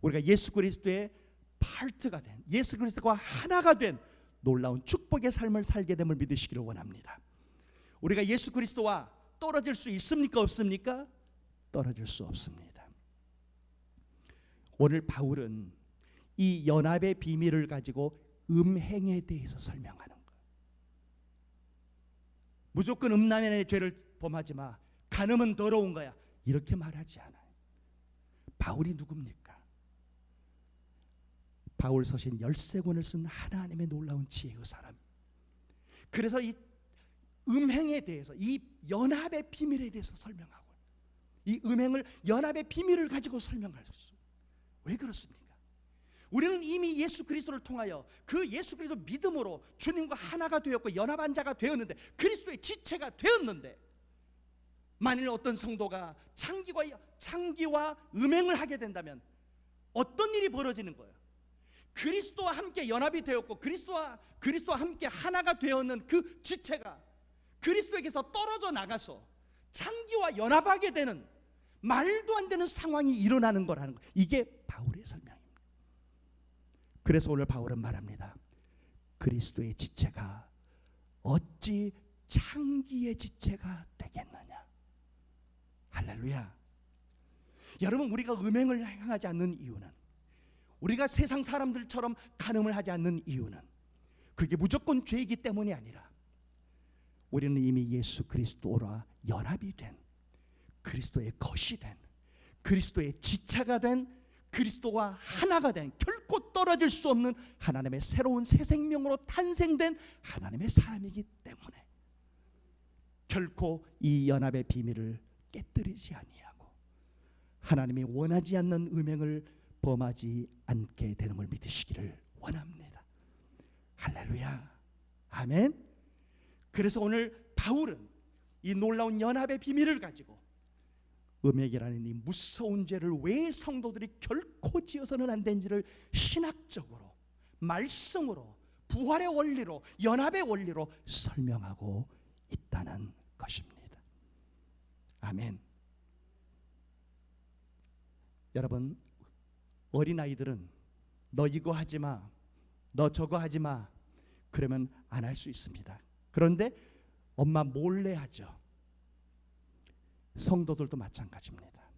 우리가 예수 그리스도의 파트가 된, 예수 그리스도와 하나가 된 놀라운 축복의 삶을 살게 됨을 믿으시기를 원합니다. 우리가 예수 그리스도와 떨어질 수 있습니까? 없습니까? 떨어질 수 없습니다. 오늘 바울은 이 연합의 비밀을 가지고 음행에 대해서 설명하는 거예요. 무조건 음란의 죄를 범하지 마, 간음은 더러운 거야, 이렇게 말하지 않아요. 바울이 누굽니까? 바울 서신 13권을 쓴 하나님의 놀라운 지혜의 사람. 그래서 이 음행에 대해서, 이 연합의 비밀에 대해서 설명하고, 이 음행을, 연합의 비밀을 가지고 설명할 수. 왜 그렇습니까? 우리는 이미 예수 그리스도를 통하여 그 예수 그리스도 믿음으로 주님과 하나가 되었고 연합한 자가 되었는데, 그리스도의 지체가 되었는데, 만일 어떤 성도가 창기와 음행을 하게 된다면 어떤 일이 벌어지는 거예요? 그리스도와 함께 연합이 되었고 그리스도와 함께 하나가 되었는 그 지체가 그리스도에게서 떨어져 나가서 창기와 연합하게 되는, 말도 안 되는 상황이 일어나는 거라는 거. 이게 바울의 설명입니다. 그래서 오늘 바울은 말합니다. 그리스도의 지체가 어찌 창기의 지체가 되겠느냐. 할렐루야. 여러분, 우리가 음행을 행하지 않는 이유는, 우리가 세상 사람들처럼 간음을 하지 않는 이유는 그게 무조건 죄이기 때문이 아니라, 우리는 이미 예수 그리스도와 연합이 된, 그리스도의 것이 된, 그리스도의 지체가 된, 그리스도와 하나가 된, 결코 떨어질 수 없는 하나님의 새로운 새 생명으로 탄생된 하나님의 사람이기 때문에 결코 이 연합의 비밀을 깨뜨리지 아니하고 하나님이 원하지 않는 음행을 범하지 않게 되는 걸 믿으시기를 원합니다. 할렐루야. 아멘. 그래서 오늘 바울은 이 놀라운 연합의 비밀을 가지고 음행이라는 이 무서운 죄를 왜 성도들이 결코 지어서는 안 되는지를 신학적으로, 말씀으로, 부활의 원리로, 연합의 원리로 설명하고 있다는 것입니다. 아멘. 여러분, 어린아이들은 너 이거 하지 마, 너 저거 하지 마, 그러면 안 할 수 있습니다. 그런데 엄마 몰래 하죠. 성도들도 마찬가지입니다.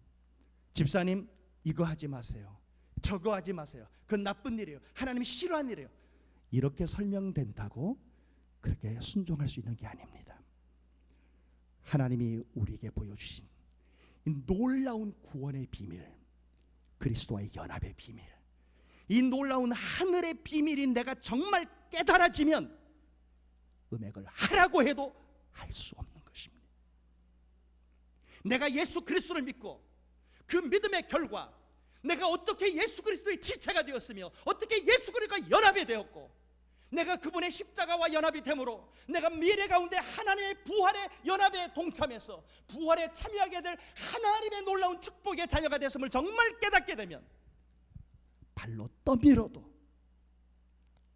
집사님 이거 하지 마세요, 저거 하지 마세요, 그건 나쁜 일이에요, 하나님이 싫어하는 일이에요, 이렇게 설명된다고 그렇게 순종할 수 있는 게 아닙니다. 하나님이 우리에게 보여주신 이 놀라운 구원의 비밀, 그리스도와의 연합의 비밀, 이 놀라운 하늘의 비밀이 내가 정말 깨달아지면 음행을 하라고 해도 할 수 없는 것입니다. 내가 예수 그리스도를 믿고 그 믿음의 결과, 내가 어떻게 예수 그리스도의 지체가 되었으며 어떻게 예수 그리스도와 연합이 되었고, 내가 그분의 십자가와 연합이 되므로 내가 미래 가운데 하나님의 부활의 연합에 동참해서 부활에 참여하게 될 하나님의 놀라운 축복의 자녀가 됐음을 정말 깨닫게 되면 발로 떠밀어도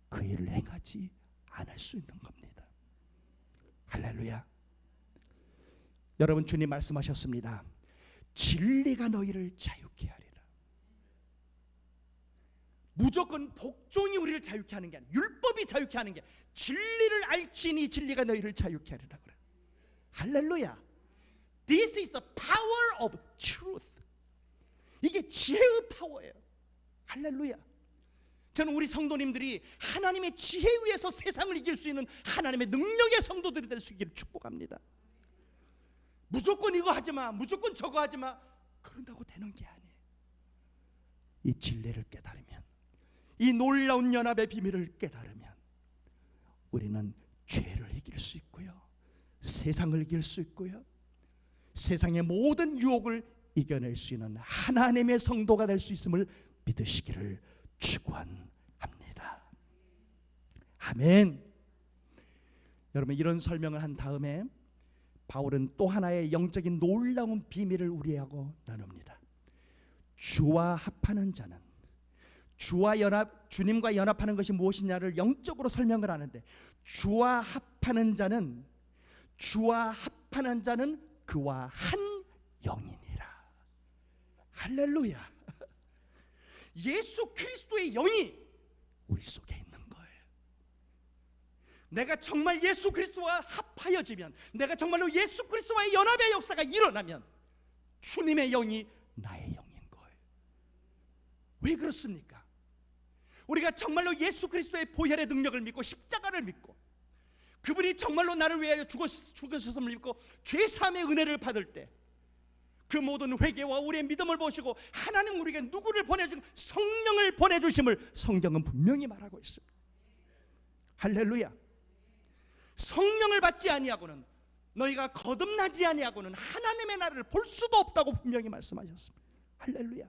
그 일을 행하지 않을 수 있는 겁니다. 할렐루야. 여러분, 주님 말씀하셨습니다. 진리가 너희를 자유케 하리라. 무조건 복종이 우리를 자유케 하는 게 아니라, 율법이 자유케 하는 게 아니라, 진리를 알지니 진리가 너희를 자유케 하리라 그래. 할렐루야. This is the power of truth. 이게 지혜의 파워예요. 할렐루야. 저는 우리 성도님들이 하나님의 지혜 위에서 세상을 이길 수 있는 하나님의 능력의 성도들이 될 수 있기를 축복합니다. 무조건 이거 하지 마, 무조건 저거 하지 마, 그런다고 되는 게 아니에요. 이 진리를 깨달으면, 이 놀라운 연합의 비밀을 깨달으면 우리는 죄를 이길 수 있고요, 세상을 이길 수 있고요, 세상의 모든 유혹을 이겨낼 수 있는 하나님의 성도가 될 수 있음을 믿으시기를 축원합니다. 아멘. 여러분, 이런 설명을 한 다음에 바울은 또 하나의 영적인 놀라운 비밀을 우리하고 나눕니다. 주와 합하는 자는, 주님과 연합하는 것이 무엇이냐를 영적으로 설명을 하는데, 주와 합하는 자는 그와 한 영이니라. 할렐루야. 예수 그리스도의 영이 우리 속에 있는 거예요. 내가 정말 예수 그리스도와 합하여지면, 내가 정말로 예수 그리스도와의 연합의 역사가 일어나면 주님의 영이 나의 영인 거예요. 왜 그렇습니까? 우리가 정말로 예수 그리스도의 보혈의 능력을 믿고 십자가를 믿고 그분이 정말로 나를 위하여 죽으셨음을 믿고 죄사함의 은혜를 받을 때, 그 모든 회개와 우리의 믿음을 보시고 하나님 우리에게 누구를 보내준 성령을 보내주심을 성경은 분명히 말하고 있습니다. 할렐루야. 성령을 받지 아니하고는, 너희가 거듭나지 아니하고는 하나님의 나라를 볼 수도 없다고 분명히 말씀하셨습니다. 할렐루야.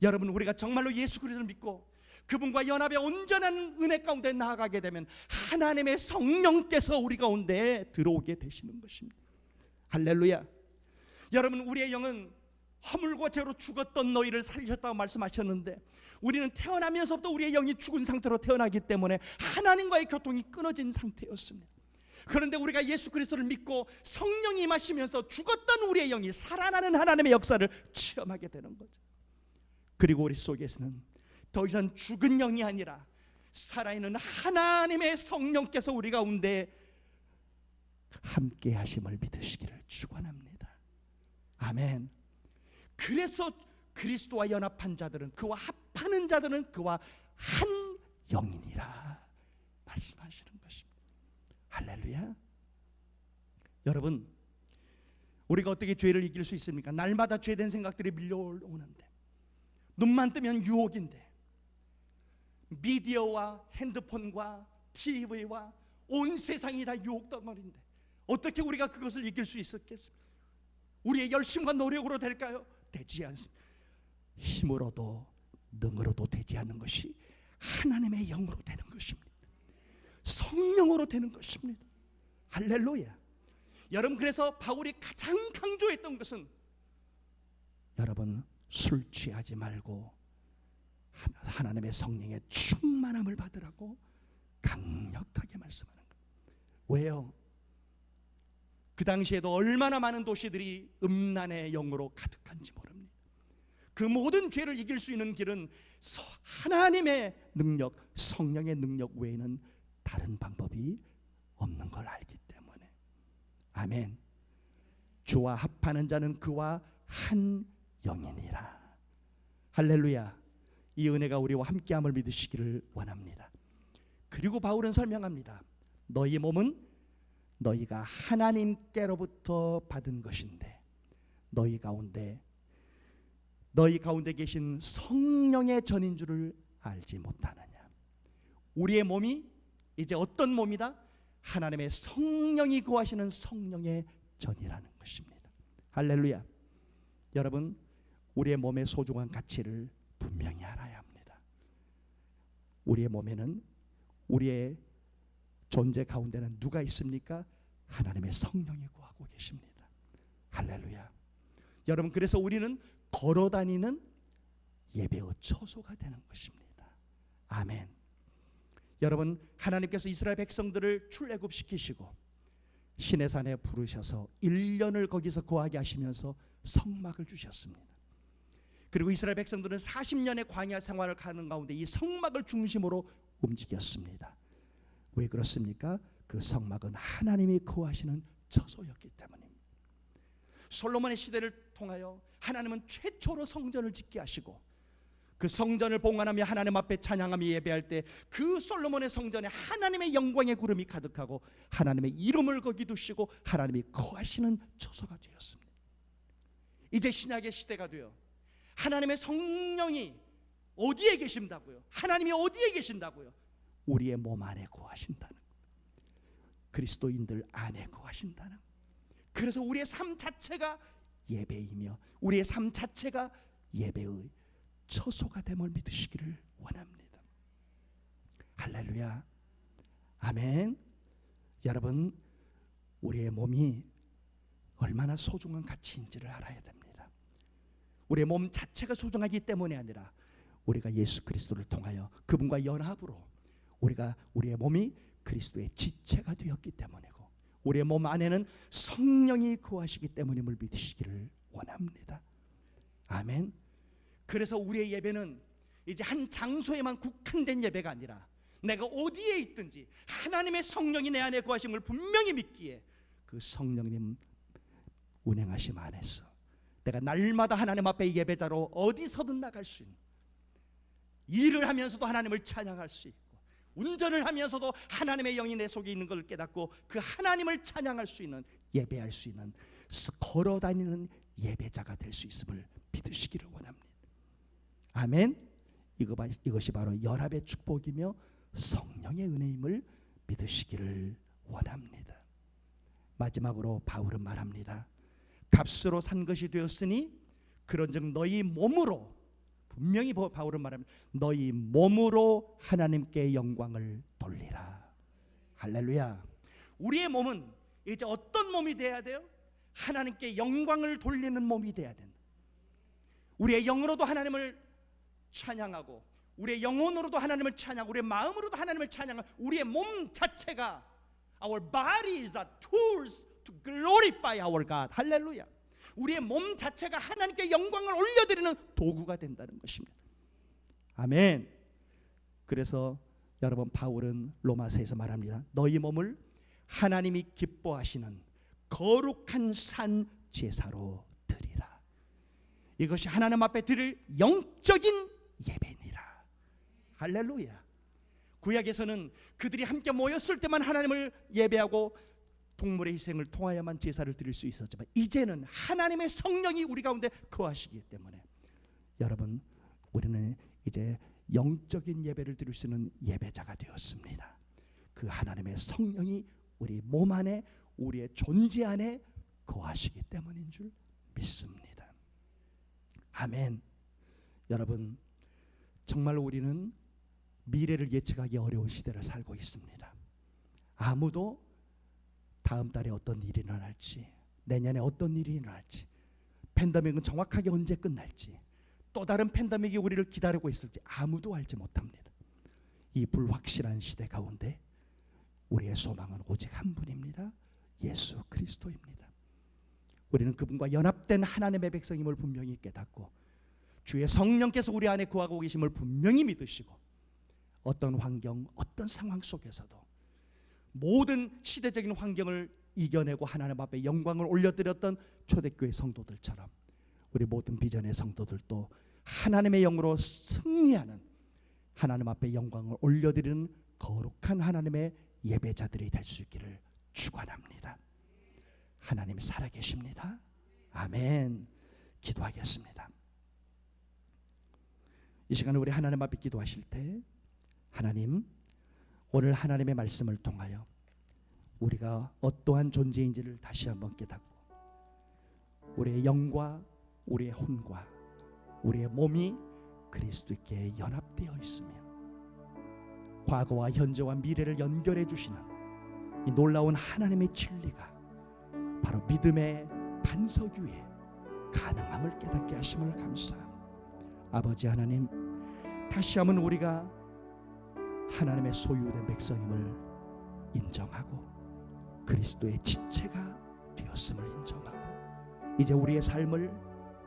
여러분, 우리가 정말로 예수 그리스도를 믿고 그분과 연합의 온전한 은혜 가운데 나아가게 되면 하나님의 성령께서 우리 가운데 들어오게 되시는 것입니다. 할렐루야. 여러분, 우리의 영은 허물과 죄로 죽었던 너희를 살리셨다고 말씀하셨는데, 우리는 태어나면서부터 우리의 영이 죽은 상태로 태어나기 때문에 하나님과의 교통이 끊어진 상태였습니다. 그런데 우리가 예수 그리스도를 믿고 성령이 임하시면서 죽었던 우리의 영이 살아나는 하나님의 역사를 체험하게 되는 거죠. 그리고 우리 속에서는 더 이상 죽은 영이 아니라 살아있는 하나님의 성령께서 우리 가운데 함께 하심을 믿으시기를 축원합니다. 아멘. 그래서 그리스도와 연합한 자들은, 그와 합하는 자들은 그와 한 영이니라 말씀하시는 것입니다. 할렐루야. 여러분, 우리가 어떻게 죄를 이길 수 있습니까? 날마다 죄된 생각들이 밀려오는데, 눈만 뜨면 유혹인데, 미디어와 핸드폰과 TV와 온 세상이 다 유혹덩어리인데 어떻게 우리가 그것을 이길 수 있었겠습니까? 우리의 열심과 노력으로 될까요? 되지 않습니다. 힘으로도 능으로도 되지 않는 것이 하나님의 영으로 되는 것입니다. 성령으로 되는 것입니다. 할렐루야. 여러분, 그래서 바울이 가장 강조했던 것은, 여러분, 술 취하지 말고 하나님의 성령의 충만함을 받으라고 강력하게 말씀하는 거예요. 왜요? 그 당시에도 얼마나 많은 도시들이 음란의 영으로 가득한지 모릅니다. 그 모든 죄를 이길 수 있는 길은 하나님의 능력, 성령의 능력 외에는 다른 방법이 없는 걸 알기 때문에. 아멘. 주와 합하는 자는 그와 한 영이니라. 할렐루야. 이 은혜가 우리와 함께함을 믿으시기를 원합니다. 그리고 바울은 설명합니다. 너희 몸은 너희가 하나님께로부터 받은 것인데 너희 가운데 계신 성령의 전인 줄을 알지 못하느냐. 우리의 몸이 이제 어떤 몸이다? 하나님의 성령이 거하시는 성령의 전이라는 것입니다. 할렐루야. 여러분, 우리의 몸의 소중한 가치를 분명히 알아야 합니다. 우리의 몸에는, 우리의 존재 가운데는 누가 있습니까? 하나님의 성령이 거하고 계십니다. 할렐루야. 여러분, 그래서 우리는 걸어다니는 예배의 처소가 되는 것입니다. 아멘. 여러분, 하나님께서 이스라엘 백성들을 출애굽시키시고 시내산에 부르셔서 1년을 거기서 거하게 하시면서 성막을 주셨습니다. 그리고 이스라엘 백성들은 40년의 광야 생활을 가는 가운데 이 성막을 중심으로 움직였습니다. 왜 그렇습니까? 그 성막은 하나님이 거하시는 처소였기 때문입니다. 솔로몬의 시대를 통하여 하나님은 최초로 성전을 짓게 하시고 그 성전을 봉헌하며 하나님 앞에 찬양하며 예배할 때 그 솔로몬의 성전에 하나님의 영광의 구름이 가득하고 하나님의 이름을 거기 두시고 하나님이 거하시는 처소가 되었습니다. 이제 신약의 시대가 되어 하나님의 성령이 어디에 계신다고요? 하나님이 어디에 계신다고요? 우리의 몸 안에 거하신다는, 그리스도인들 안에 거하신다는. 그래서 우리의 삶 자체가 예배이며 우리의 삶 자체가 예배의 처소가 됨을 믿으시기를 원합니다. 할렐루야. 아멘. 여러분, 우리의 몸이 얼마나 소중한 가치인지를 알아야 됩니다. 우리의 몸 자체가 소중하기 때문이 아니라 우리가 예수 그리스도를 통하여 그분과 연합으로 우리의 몸이 그리스도의 지체가 되었기 때문이고 우리의 몸 안에는 성령이 거하시기 때문임을 믿으시기를 원합니다. 아멘. 그래서 우리의 예배는 이제 한 장소에만 국한된 예배가 아니라 내가 어디에 있든지 하나님의 성령이 내 안에 거하심을 분명히 믿기에 그 성령님 운행하심 안에서 내가 날마다 하나님 앞에 예배자로 어디서든 나갈 수 있는, 일을 하면서도 하나님을 찬양할 수 있고 운전을 하면서도 하나님의 영이 내 속에 있는 걸 깨닫고 그 하나님을 찬양할 수 있는, 예배할 수 있는, 걸어다니는 예배자가 될 수 있음을 믿으시기를 원합니다. 아멘. 이것이 바로 연합의 축복이며 성령의 은혜임을 믿으시기를 원합니다. 마지막으로 바울은 말합니다. 값으로 산 것이 되었으니 그런즉 너희 몸으로, 분명히 바울은 말합니다. 너희 몸으로 하나님께 영광을 돌리라. 할렐루야. 우리의 몸은 이제 어떤 몸이 돼야 돼요? 하나님께 영광을 돌리는 몸이 돼야 된다. 우리의 영으로도 하나님을 찬양하고, 우리의 영혼으로도 하나님을 찬양하고, 우리의 마음으로도 하나님을 찬양하고, 우리의 몸 자체가, our bodies are tools to glorify our God. 할렐루야. 우리의 몸 자체가 하나님께 영광을 올려드리는 도구가 된다는 것입니다. 아멘. 그래서 여러분, 바울은 로마서에서 말합니다. 너희 몸을 하나님이 기뻐하시는 거룩한 산 제사로 드리라. 이것이 하나님 앞에 드릴 영적인 예배니라. 할렐루야. 구약에서는 그들이 함께 모였을 때만 하나님을 예배하고 동물의 희생을 통하여만 제사를 드릴 수 있었지만, 이제는 하나님의 성령이 우리 가운데 거하시기 때문에 여러분, 우리는 이제 영적인 예배를 드릴 수 있는 예배자가 되었습니다. 그 하나님의 성령이 우리 몸 안에, 우리의 존재 안에 거하시기 때문인 줄 믿습니다. 아멘. 여러분, 정말 우리는 미래를 예측하기 어려운 시대를 살고 있습니다. 아무도 다음 달에 어떤 일이 일어날지, 내년에 어떤 일이 일어날지, 팬데믹은 정확하게 언제 끝날지, 또 다른 팬데믹이 우리를 기다리고 있을지 아무도 알지 못합니다. 이 불확실한 시대 가운데 우리의 소망은 오직 한 분입니다. 예수 그리스도입니다. 우리는 그분과 연합된 하나님의 백성임을 분명히 깨닫고, 주의 성령께서 우리 안에 거하고 계심을 분명히 믿으시고, 어떤 환경, 어떤 상황 속에서도 모든 시대적인 환경을 이겨내고 하나님 앞에 영광을 올려드렸던 초대교회 성도들처럼 우리 모든 비전의 성도들도 하나님의 영으로 승리하는, 하나님 앞에 영광을 올려드리는 거룩한 하나님의 예배자들이 될 수 있기를 축원합니다. 하나님 살아계십니다. 아멘. 기도하겠습니다. 이 시간에 우리 하나님 앞에 기도하실 때, 하나님, 오늘 하나님의 말씀을 통하여 우리가 어떠한 존재인지를 다시 한번 깨닫고, 우리의 영과 우리의 혼과 우리의 몸이 그리스도께 연합되어 있으며, 과거와 현재와 미래를 연결해 주시는 이 놀라운 하나님의 진리가 바로 믿음의 반석 위에 가능함을 깨닫게 하심을 감사합니다. 아버지 하나님, 다시 한번 우리가 하나님의 소유된 백성임을 인정하고 그리스도의 지체가 되었음을 인정하고, 이제 우리의 삶을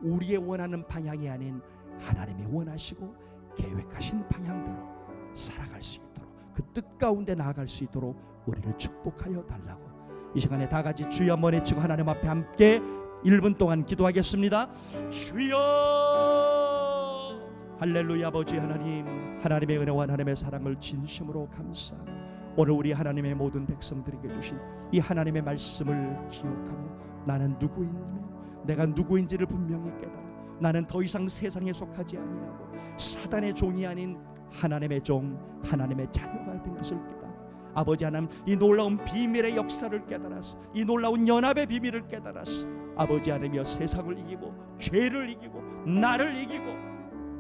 우리의 원하는 방향이 아닌 하나님이 원하시고 계획하신 방향대로 살아갈 수 있도록, 그 뜻 가운데 나아갈 수 있도록 우리를 축복하여 달라고 이 시간에 다 같이 주여 한번 외치고 하나님 앞에 함께 1분 동안 기도하겠습니다. 주여. 할렐루야. 아버지 하나님, 하나님의 은혜와 하나님의 사랑을 진심으로 감사합니다. 오늘 우리 하나님의 모든 백성들에게 주신 이 하나님의 말씀을 기억하며, 나는 누구인며 내가 누구인지를 분명히 깨달아 나는 더 이상 세상에 속하지 아니하고 사단의 종이 아닌 하나님의 종, 하나님의 자녀가 된 것을 깨달아, 아버지 하나님, 이 놀라운 비밀의 역사를 깨달았어. 이 놀라운 연합의 비밀을 깨달았어. 아버지 하나님이여, 세상을 이기고 죄를 이기고 나를 이기고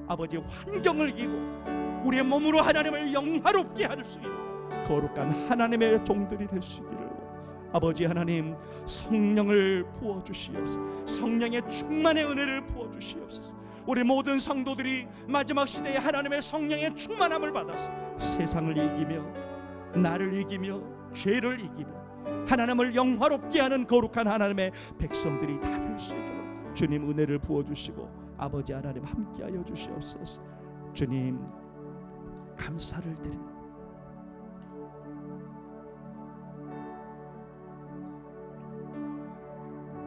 아버지 환경을 이기고 우리의 몸으로 하나님을 영화롭게 할 수 있는 거룩한 하나님의 종들이 될 수 있기를 아버지 하나님, 성령을 부어주시옵소서. 성령의 충만의 은혜를 부어주시옵소서. 우리 모든 성도들이 마지막 시대에 하나님의 성령의 충만함을 받아서 세상을 이기며 나를 이기며 죄를 이기며 하나님을 영화롭게 하는 거룩한 하나님의 백성들이 다 될 수 있도록 주님 은혜를 부어주시고 아버지 하나님 함께하여 주시옵소서. 주님 감사를 드립니다.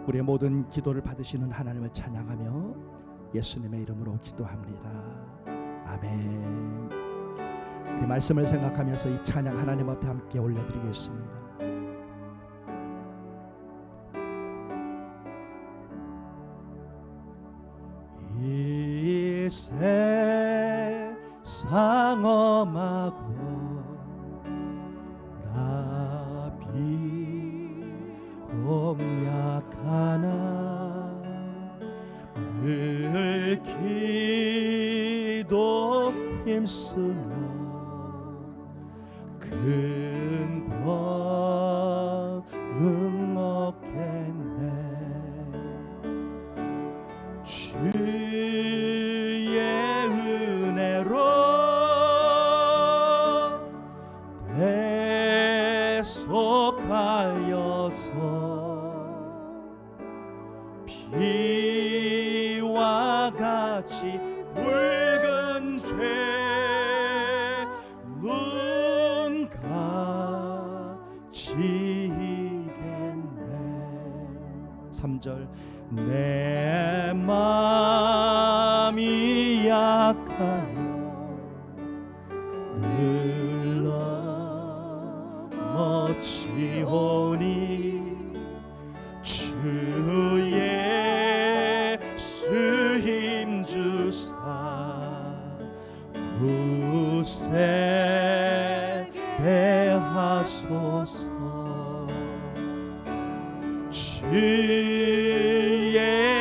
우리의 모든 기도를 받으시는 하나님을 찬양하며 예수님의 이름으로 기도합니다. 아멘. 우리 말씀을 생각하면서 이 찬양 하나님 앞에 함께 올려드리겠습니다. 세상 엄하고 나 비록 약하나 늘 기도 힘쓰며 큰 권능 얻겠네. 주의 은혜로 대속하여서 비와 같이 붉은 죄 눈 감지겠네. 3절 내 맘이 약하여 늘 넘어지오니 주의 수 힘주사 굳세게 하소서. 주의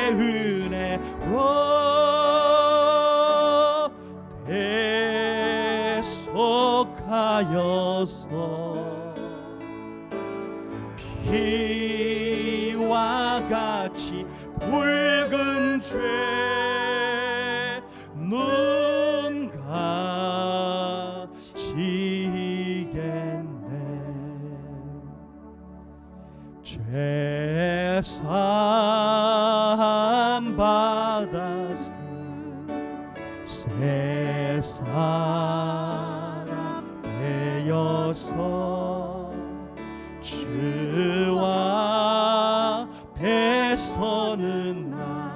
은혜로 대속하여서 비와 같이 붉은 죄 눈 감지겠네. 죄사함 받아서 새 사람 되어서 주와 앞에 서는 날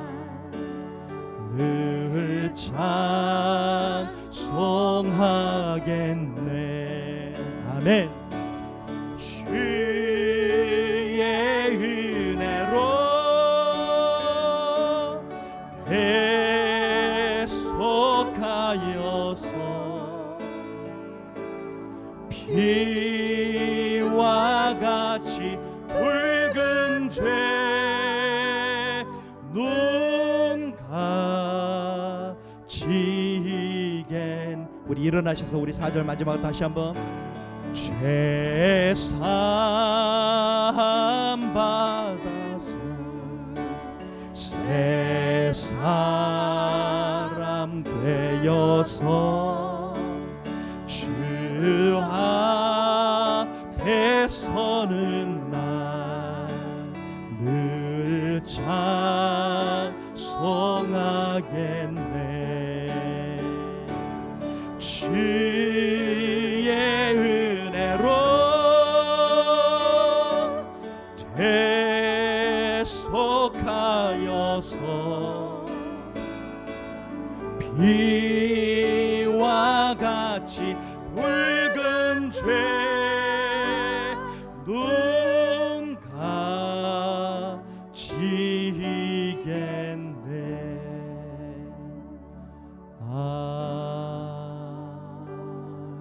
늘 찬송하겠네. 아멘. 주의 은혜로 대속하여서 비와 같이 붉은 죄 눈 감지겐. 우리 일어나셔서 우리 4절 마지막으로 다시 한번 죄사함 받아서 새 사람 되어서 주 앞에 서는 날 늘 찬송하겠네. 주의 은혜로 대속하여서 비와 같이 붉은 죄 눈 감지겠네.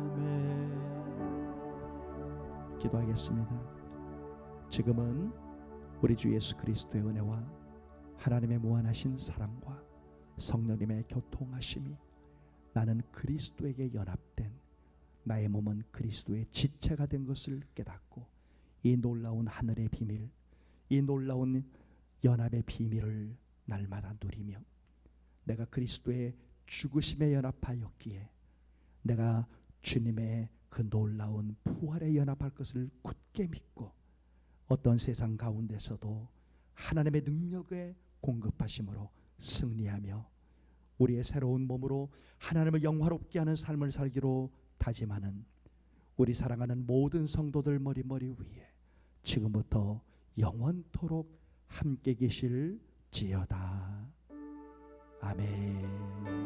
아멘. 기도하겠습니다. 지금은 우리 주 예수 그리스도의 은혜와 하나님의 무한하신 사랑과 성령님의 교통하심이 나는 그리스도에게 연합된 나의 몸은 그리스도의 지체가 된 것을 깨닫고 이 놀라운 하늘의 비밀, 이 놀라운 연합의 비밀을 날마다 누리며 내가 그리스도의 죽으심에 연합하였기에 내가 주님의 그 놀라운 부활에 연합할 것을 굳게 믿고 어떤 세상 가운데서도 하나님의 능력의 공급하심으로 승리하며 우리의 새로운 몸으로 하나님을 영화롭게 하는 삶을 살기로 다짐하는 우리 사랑하는 모든 성도들 머리 위에 지금부터 영원토록 함께 계실지어다. 아멘.